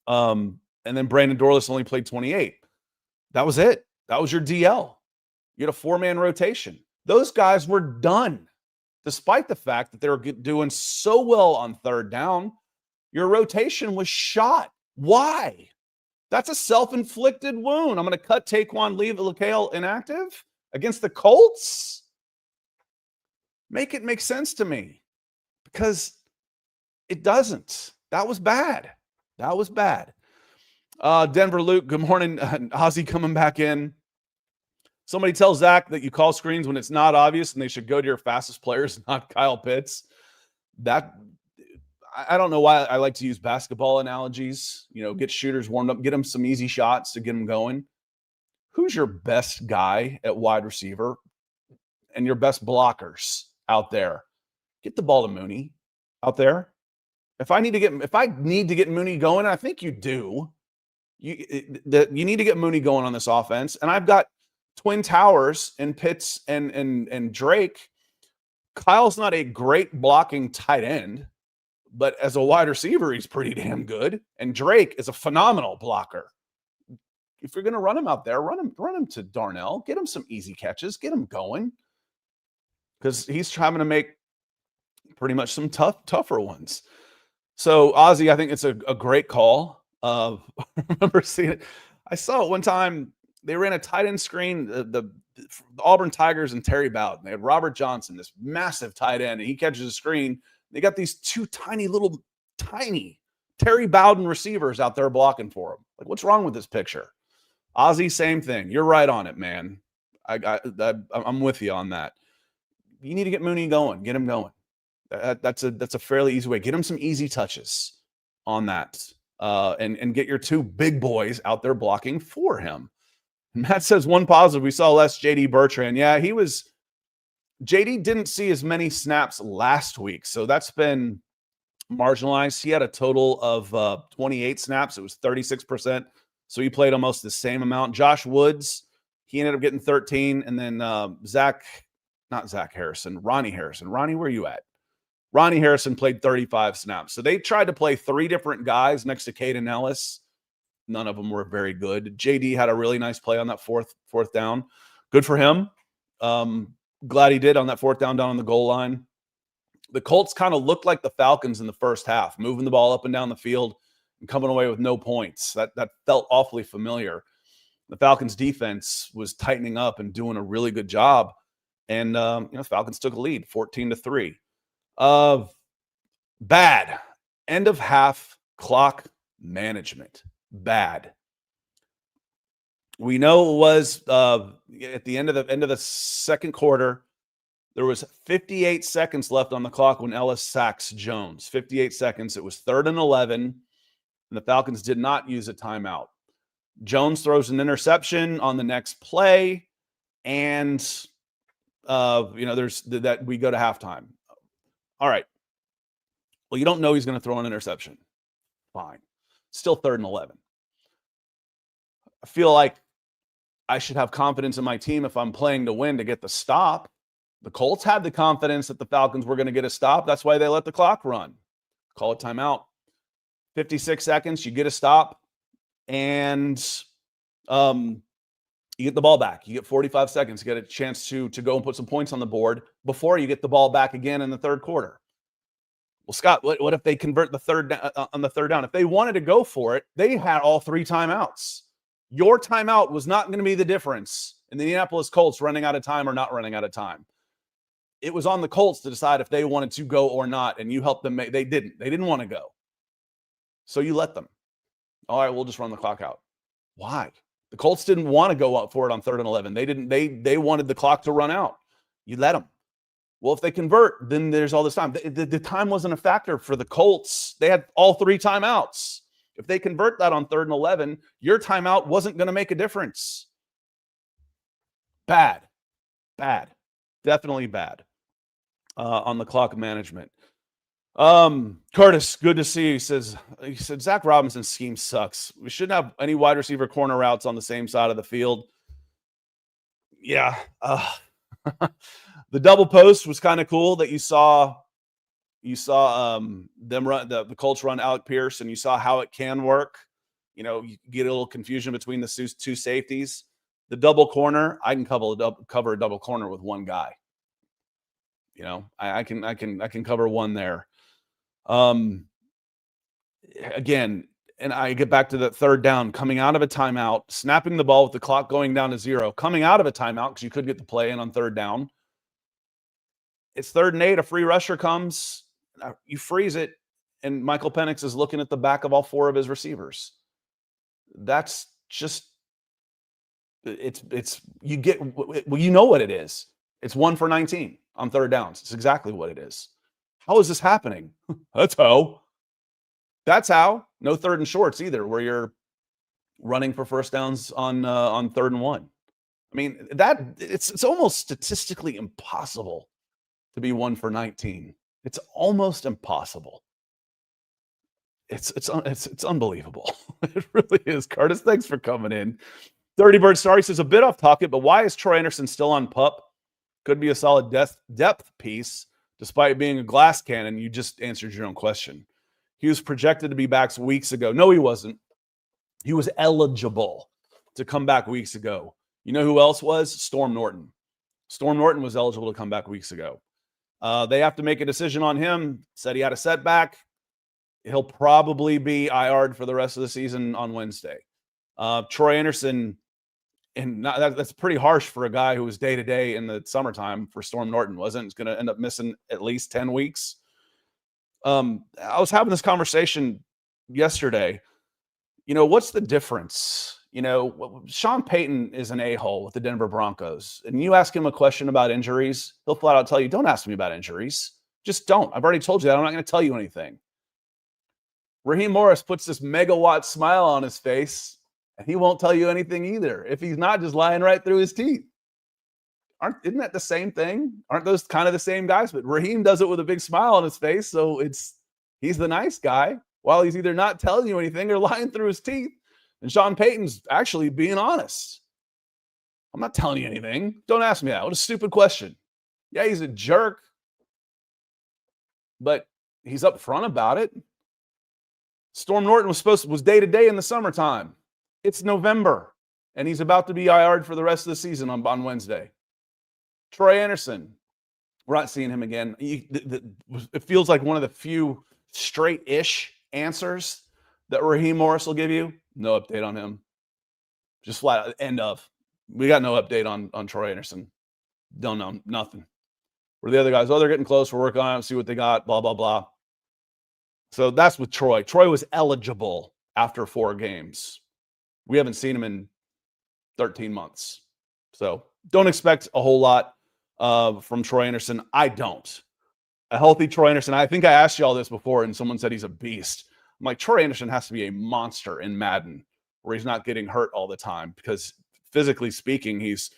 And then Brandon Dorlus only played 28. That was it. That was your DL. You had a 4-man rotation. Those guys were done. Despite the fact that they were doing so well on third down, your rotation was shot. Why? That's a self-inflicted wound. I'm going to cut Taquan, leave LaCale inactive against the Colts? Make it make sense to me, because it doesn't. That was bad. That was bad. Denver Luke, good morning. Ozzy coming back in. Somebody tell Zach that you call screens when it's not obvious and they should go to your fastest players, not Kyle Pitts. I don't know why I like to use basketball analogies. Get shooters warmed up, get them some easy shots to get them going. Who's your best guy at wide receiver and your best blockers out there? Get the ball to Mooney out there. If I need to get Mooney going, I think you do. You need to get Mooney going on this offense. And I've got twin towers in Pitts and Drake. Kyle's not a great blocking tight end, but as a wide receiver, he's pretty damn good. And Drake is a phenomenal blocker. If you're going to run him out there, run him to Darnell. Get him some easy catches. Get him going, because he's having to make pretty much some tougher ones. So Ozzy, I think it's a great call. I remember seeing it. I saw it one time. They ran a tight end screen. The Auburn Tigers and Terry Bowden. They had Robert Johnson, this massive tight end, and he catches a screen. They got these two tiny Terry Bowden receivers out there blocking for him. Like, what's wrong with this picture? Ozzy, same thing. You're right on it, man. I'm with you on that. You need to get Mooney going. Get him going. That's a fairly easy way. Get him some easy touches on that, and get your two big boys out there blocking for him. Matt says one positive. We saw less JD Bertrand. Yeah, JD didn't see as many snaps last week, so that's been marginalized. He had a total of 28 snaps. It was 36%. So he played almost the same amount. Josh Woods, he ended up getting 13. And then Ronnie Harrison. Ronnie, where are you at? Ronnie Harrison played 35 snaps. So they tried to play three different guys next to Caden Ellis. None of them were very good. JD had a really nice play on that fourth down. Good for him. Glad he did on that fourth down on the goal line. The Colts kind of looked like the Falcons in the first half, moving the ball up and down the field and coming away with no points. That felt awfully familiar. The Falcons defense was tightening up and doing a really good job. And, Falcons took a lead 14-3. Bad end of half clock management. Bad. We know it was at the end of the second quarter. There was 58 seconds left on the clock when Ellis sacks Jones. 58 seconds. It was 3rd and 11, and the Falcons did not use a timeout. Jones throws an interception on the next play, and there's that we go to halftime. All right. Well, you don't know he's going to throw an interception. Fine. Still 3rd and 11. I feel like I should have confidence in my team if I'm playing to win to get the stop. The Colts had the confidence that the Falcons were going to get a stop. That's why they let the clock run. Call it timeout. 56 seconds, you get a stop, and you get the ball back. You get 45 seconds. You get a chance to go and put some points on the board before you get the ball back again in the third quarter. Well, Scott, what if they convert on the third down? If they wanted to go for it, they had all 3 timeouts. Your timeout was not going to be the difference in the Indianapolis Colts running out of time or not running out of time. It was on the Colts to decide if they wanted to go or not, and you helped them. They didn't want to go. So you let them. All right, we'll just run the clock out. Why? The Colts didn't want to go up for it on 3rd and 11. They didn't. They wanted the clock to run out. You let them. Well, if they convert, then there's all this time. The time wasn't a factor for the Colts. They had all 3 timeouts. If they convert that on 3rd and 11, your timeout wasn't going to make a difference. Bad. Definitely bad on the clock management. Curtis, good to see you. He said Zach Robinson's scheme sucks. We shouldn't have any wide receiver corner routes on the same side of the field. Yeah. The double post was kind of cool that you saw them run the Colts run Alec Pierce, and you saw how it can work. You get a little confusion between the 2 safeties. The double corner, I can cover a double corner with one guy. I can cover one there. Again, and I get back to that 3rd down, coming out of a timeout, snapping the ball with the clock going down to 0, coming out of a timeout because you could get the play in on 3rd down. It's 3rd and 8. A free rusher comes. You freeze it, and Michael Penix is looking at the back of all 4 of his receivers. That's just it's you get well, you know what it is. It's 1 for 19 on 3rd downs. It's exactly what it is. How is this happening? That's how. No 3rd and shorts either, where you're running for first downs on 3rd and 1. I mean, it's almost statistically impossible to be 1 for 19. It's almost impossible. It's unbelievable. It really is. Curtis, thanks for coming in. 30 Bird Star says a bit off topic, but why is Troy Anderson still on PUP? Could be a solid depth piece, despite being a glass cannon. You just answered your own question. He was projected to be back weeks ago. No, he wasn't. He was eligible to come back weeks ago. You know who else was? Storm Norton. Storm Norton was eligible to come back weeks ago. They have to make a decision on him. Said he had a setback. He'll probably be IR'd for the rest of the season on Wednesday. Troy Anderson, and that's pretty harsh for a guy who was day-to-day in the summertime for Storm Norton, wasn't? He's going to end up missing at least 10 weeks. I was having this conversation yesterday. You know, what's the difference? You know, Sean Payton is an a-hole with the Denver Broncos, and you ask him a question about injuries, he'll flat out tell you, don't ask me about injuries. Just don't. I've already told you that. I'm not going to tell you anything. Raheem Morris puts this megawatt smile on his face, and he won't tell you anything either if he's not just lying right through his teeth. Isn't that the same thing? Aren't those kind of the same guys? But Raheem does it with a big smile on his face, so he's the nice guy while he's either not telling you anything or lying through his teeth. And Sean Payton's actually being honest. I'm not telling you anything. Don't ask me that. What a stupid question. Yeah, he's a jerk, but he's upfront about it. Storm Norton was day-to-day in the summertime. It's November, and he's about to be IR'd for the rest of the season on Wednesday. Troy Anderson, we're not seeing him again. It feels like one of the few straight-ish answers that Raheem Morris will give you. No update on him. Just flat end of. We got no update on Troy Anderson. Don't know. Nothing. Where the other guys, they're getting close. We're working on it, see what they got, blah, blah, blah. So that's with Troy. Troy was eligible after 4 games. We haven't seen him in 13 months. So don't expect a whole lot from Troy Anderson. I don't. A healthy Troy Anderson. I think I asked you all this before, and someone said he's a beast. I'm like, Troy Anderson has to be a monster in Madden where he's not getting hurt all the time because physically speaking, he's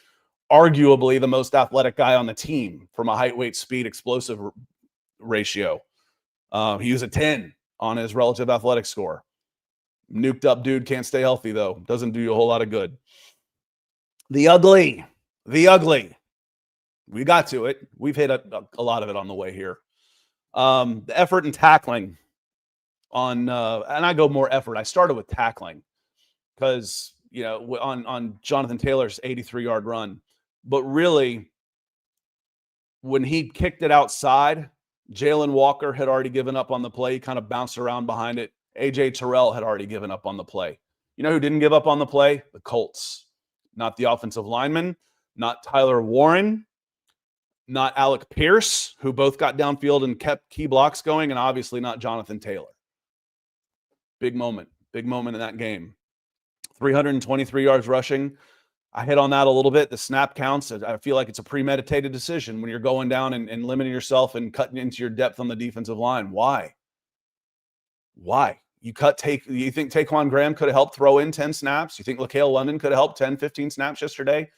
arguably the most athletic guy on the team from a height, weight, speed, explosive ratio. He was a 10 on his relative athletic score. Nuked up dude, can't stay healthy, though. Doesn't do you a whole lot of good. The ugly. We got to it. We've hit a lot of it on the way here. The effort and tackling on, and I go more effort. I started with tackling because, you know, on Jonathan Taylor's 83-yard run. But really, when he kicked it outside, Jalen Walker had already given up on the play. He kind of bounced around behind it. A.J. Terrell had already given up on the play. You know who didn't give up on the play? The Colts. Not the offensive lineman, not Tyler Warren, not Alec Pierce, who both got downfield and kept key blocks going, and obviously not Jonathan Taylor. Big moment in that game. 323 yards rushing. I hit on that a little bit. The snap counts. I feel like it's a premeditated decision when you're going down and limiting yourself and cutting into your depth on the defensive line. Why? You think Taquan Graham could have helped throw in 10 snaps? You think LaCale London could have helped 10, 15 snaps yesterday?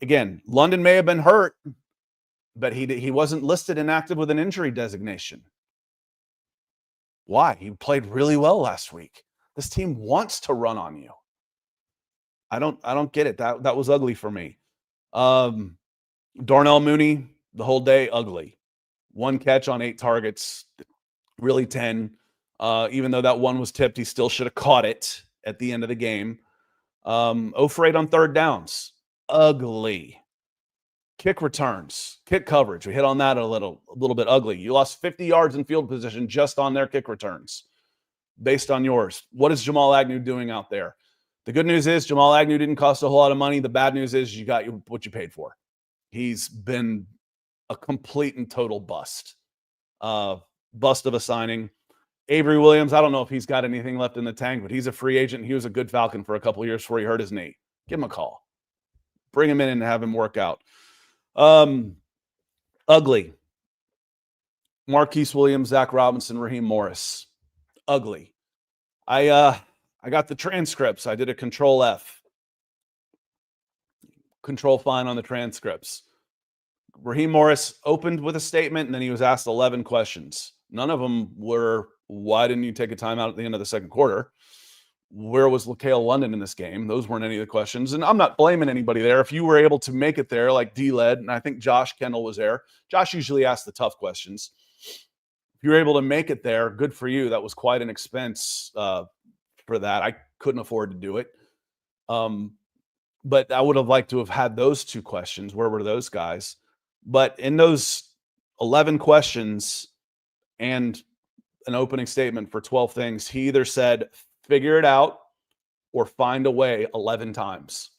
Again, London may have been hurt, but he wasn't listed inactive with an injury designation. Why? He played really well last week. This team wants to run on you. I don't get it. That was ugly for me. Darnell Mooney, the whole day, ugly. 1 catch on 8 targets, really 10. Even though that one was tipped, he still should have caught it at the end of the game. 0 for 8 on 3rd downs. Ugly. Kick returns, kick coverage. We hit on that a little bit ugly. You lost 50 yards in field position just on their kick returns based on yours. What is Jamal Agnew doing out there? The good news is Jamal Agnew didn't cost a whole lot of money. The bad news is you got what you paid for. He's been a complete and total bust. Bust of a signing. Avery Williams, I don't know if he's got anything left in the tank, but he's a free agent. He was a good Falcon for a couple of years before he hurt his knee. Give him a call. Bring him in and have him work out. Ugly. Marquise Williams, Zach Robinson, Raheem Morris. Ugly. I got the transcripts. I did a Control F. Control Find on the transcripts. Raheem Morris opened with a statement, and then he was asked 11 questions. None of them were Why didn't you take a timeout at the end of the second quarter? Where was LaCale London in this game? Those weren't any of the questions. And I'm not blaming anybody there. If you were able to make it there, like D-Led, and I think Josh Kendall was there. Josh usually asks the tough questions. If you were able to make it there, good for you. That was quite an expense for that. I couldn't afford to do it. But I would have liked to have had those two questions. Where were those guys? But in those 11 questions and an opening statement for 12 things, he either said, figure it out or find a way 11 times.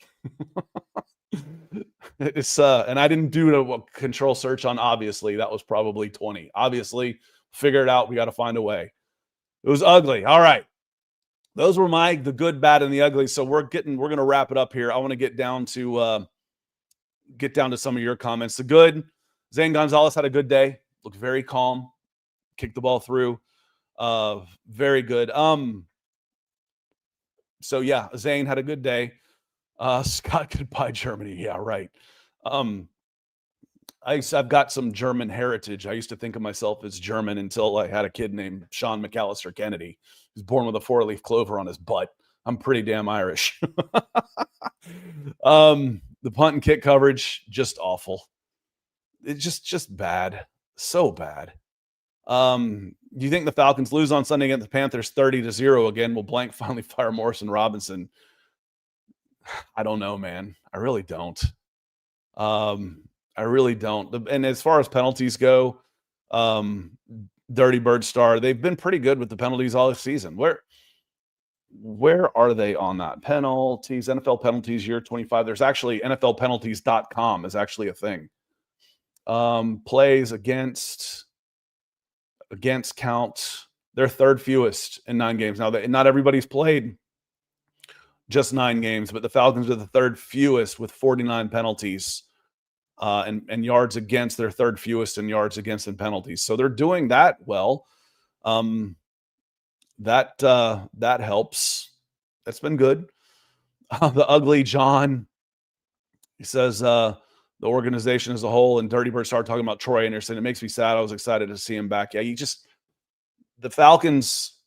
It's and I didn't do a control search on obviously. That was probably 20. Obviously, figure it out. We got to find a way. It was ugly. All right. Those were the good, bad, and the ugly. So we're going to wrap it up here. I want to get down to some of your comments. The good, Zane Gonzalez had a good day. Looked very calm. Kicked the ball through. Very good. So yeah, Zane had a good day. Scott, goodbye, Germany. Yeah, right. I've got some German heritage. I used to think of myself as German until I had a kid named Sean McAllister Kennedy. He was born with a 4-leaf clover on his butt. I'm pretty damn Irish. The punt and kick coverage, just awful. It's just bad. So bad. Do you think the Falcons lose on Sunday against the Panthers 30-0 again? Will blank finally fire Morrison Robinson? I don't know, man. I really don't. I really don't. And as far as penalties go, Dirty Bird Star, they've been pretty good with the penalties all season. Where are they on that? Penalties, NFL penalties year 25. There's actually NFLpenalties.com is actually a thing. Plays against count. They're third fewest in 9 games. Now, not everybody's played just 9 games, but the Falcons are the third fewest with 49 penalties. And yards against, they're third fewest in yards against and penalties. So they're doing that well. That helps. That's been good. The ugly John, he says the organization as a whole, and Dirty Bird started talking about Troy Anderson. It makes me sad. I was excited to see him back. Yeah, the Falcons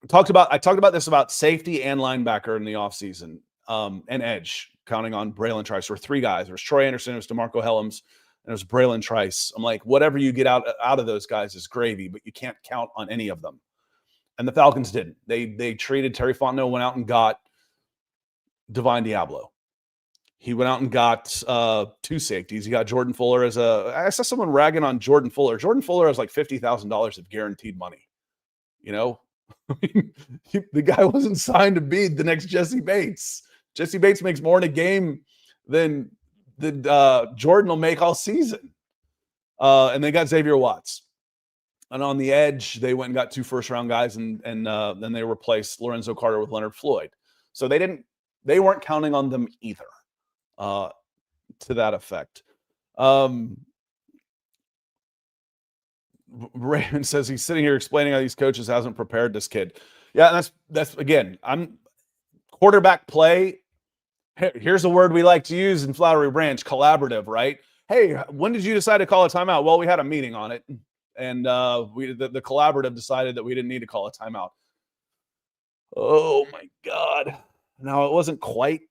I talked about this about safety and linebacker in the offseason, and edge, counting on Braylon Trice. There were 3 guys. There was Troy Anderson, it was DeMarco Helms, and it was Braylon Trice. I'm like, whatever you get out of those guys is gravy, but you can't count on any of them. And the Falcons didn't. They treated Terry Fontenot, went out and got Divine Diablo. He went out and got 2 safeties. He got Jordan Fuller I saw someone ragging on Jordan Fuller. Jordan Fuller has like $50,000 of guaranteed money. You know, the guy wasn't signed to be the next Jesse Bates. Jesse Bates makes more in a game than Jordan will make all season. And they got Xavier Watts. And on the edge, they went and got 2 first-round guys, and then they replaced Lorenzo Carter with Leonard Floyd. So they weren't counting on them either, to that effect. Raymond says he's sitting here explaining how these coaches hasn't prepared this kid. Yeah, that's again, I'm quarterback play. Here's a word we like to use in Flowery Branch, collaborative, right? Hey, when did you decide to call a timeout? Well, we had a meeting on it, and the collaborative decided that we didn't need to call a timeout. Oh my God. Now, it wasn't quite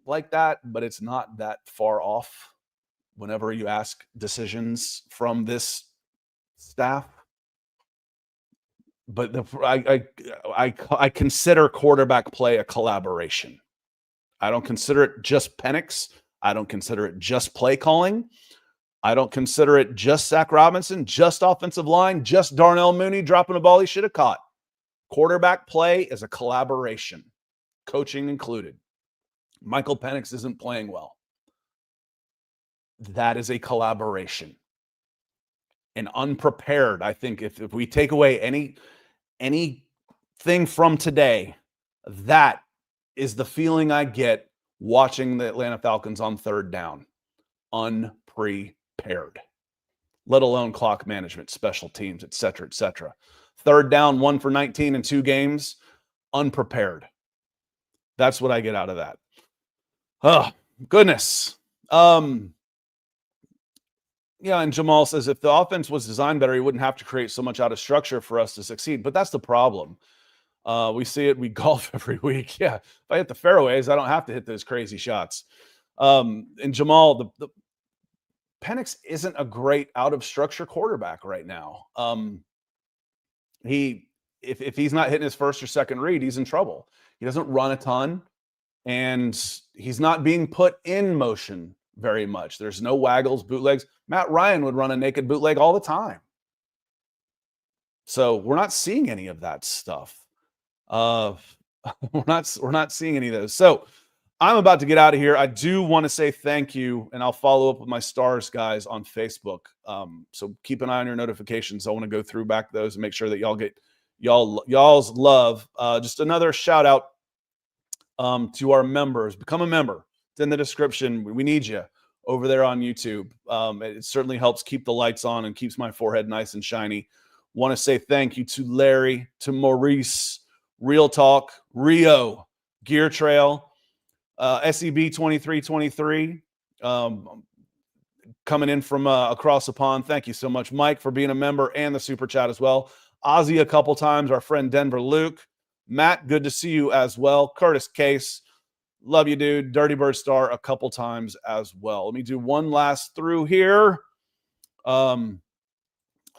like that, but it's not that far off whenever you ask decisions from this staff. But I consider quarterback play a collaboration. I don't consider it just Penix. I don't consider it just play calling. I don't consider it just Zach Robinson, just offensive line, just Darnell Mooney dropping a ball he should have caught. Quarterback play is a collaboration, coaching included. Michael Penix isn't playing well. That is a collaboration. And unprepared, I think if we take away anything from today, that is the feeling I get watching the Atlanta Falcons on third down. Unprepared. Let alone clock management, special teams, et cetera, et cetera. Third down, 1 for 19 in 2 games. Unprepared. That's what I get out of that. Oh, goodness. Yeah, and Jamal says if the offense was designed better, he wouldn't have to create so much out of structure for us to succeed. But that's the problem. We see it. We golf every week. Yeah, if I hit the fairways, I don't have to hit those crazy shots. And Jamal, the Penix isn't a great out of structure quarterback right now. If he's not hitting his first or second read, he's in trouble. He doesn't run a ton, and he's not being put in motion very much. There's no waggles, bootlegs. Matt Ryan would run a naked bootleg all the time. So we're not seeing any of that stuff. We're not seeing any of those. So I'm about to get out of here. I do want to say thank you, and I'll follow up with my stars guys on Facebook. So keep an eye on your notifications. I want to go through back those and make sure that y'all get y'all's love. Just another shout out to our members. Become a member. It's in the description. We need you over there on YouTube. It certainly helps keep the lights on and keeps my forehead nice and shiny. Want to say thank you to Larry, to Maurice, Real Talk, Rio, Gear Trail, SEB 2323, coming in from across the pond. Thank you so much, Mike, for being a member and the super chat as well. Ozzy a couple times, our friend Denver Luke. Matt, good to see you as well. Curtis Case, love you, dude. Dirty Bird Star a couple times as well. Let me do one last through here.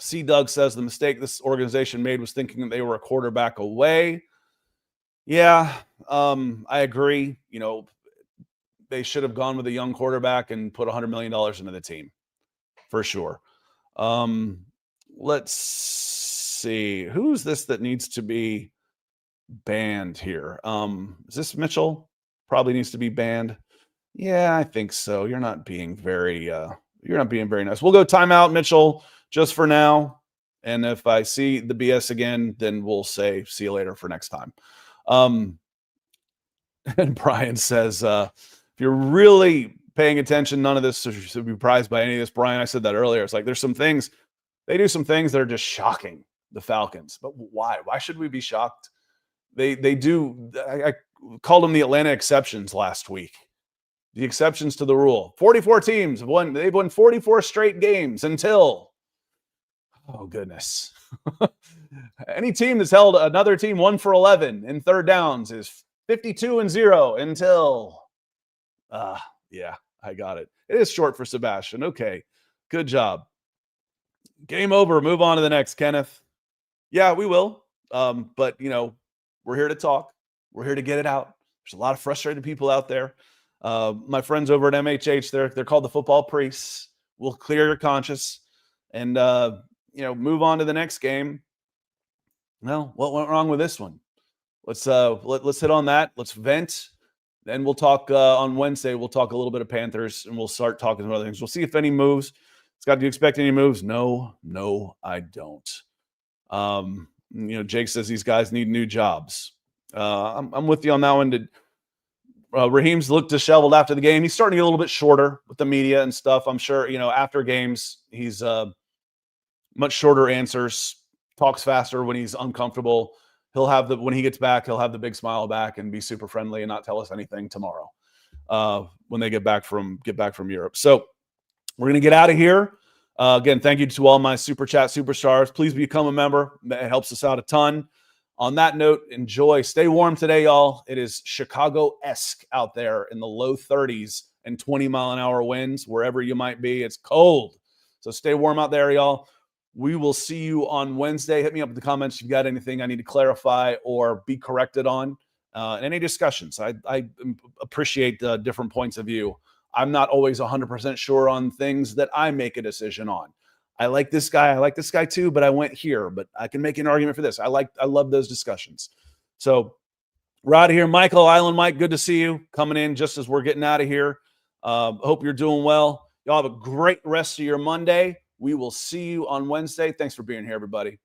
C. Doug says the mistake this organization made was thinking that they were a quarterback away. Yeah, I agree. You know, they should have gone with a young quarterback and put $100 million into the team for sure. Let's see. Who's this that needs to be banned here? Is this Mitchell? Probably needs to be banned. Yeah, I think so. You're not being very nice. We'll go timeout, Mitchell, just for now. And if I see the BS again, then we'll say see you later for next time. And Brian says, if you're really paying attention, none of this should be surprised by any of this. Brian, I said that earlier. It's like there's some things, they do some things that are just shocking, the Falcons. But why? Why should we be shocked? They do. I called them the Atlanta exceptions last week. The exceptions to the rule. 44 teams have won. They've won 44 straight games until, oh goodness. Any team that's held another team 1 for 11 in third downs is 52-0 until, yeah, I got it. It is short for Sebastian. Okay, good job. Game over. Move on to the next, Kenneth. Yeah, we will. But, you know, we're here to talk. We're here to get it out. There's a lot of frustrated people out there. My friends over at MHH, they're called the football priests. We'll clear your conscience and, you know, move on to the next game. Well, what went wrong with this one? Let's hit on that. Let's vent. Then we'll talk on Wednesday. We'll talk a little bit of Panthers, and we'll start talking about other things. We'll see if any moves. Scott, do you expect any moves? No, I don't. You know, Jake says these guys need new jobs. I'm with you on that one. Raheem's looked disheveled after the game. He's starting to get a little bit shorter with the media and stuff. I'm sure, you know, after games, he's much shorter answers, talks faster when he's uncomfortable. He'll have when he gets back, he'll have the big smile back and be super friendly and not tell us anything tomorrow when they get back from Europe. So we're going to get out of here. Again, thank you to all my Super Chat superstars. Please become a member. It helps us out a ton. On that note, enjoy. Stay warm today, y'all. It is Chicago-esque out there in the low 30s and 20-mile-an-hour winds, wherever you might be. It's cold. So stay warm out there, y'all. We will see you on Wednesday. Hit me up in the comments if you've got anything I need to clarify or be corrected on. Any discussions. I appreciate different points of view. I'm not always 100% sure on things that I make a decision on. I like this guy too, but I went here, but I can make an argument for this. I love those discussions. So we're out of here. Michael, Island Mike, good to see you coming in just as we're getting out of here. Hope you're doing well. Y'all have a great rest of your Monday. We will see you on Wednesday. Thanks for being here, everybody.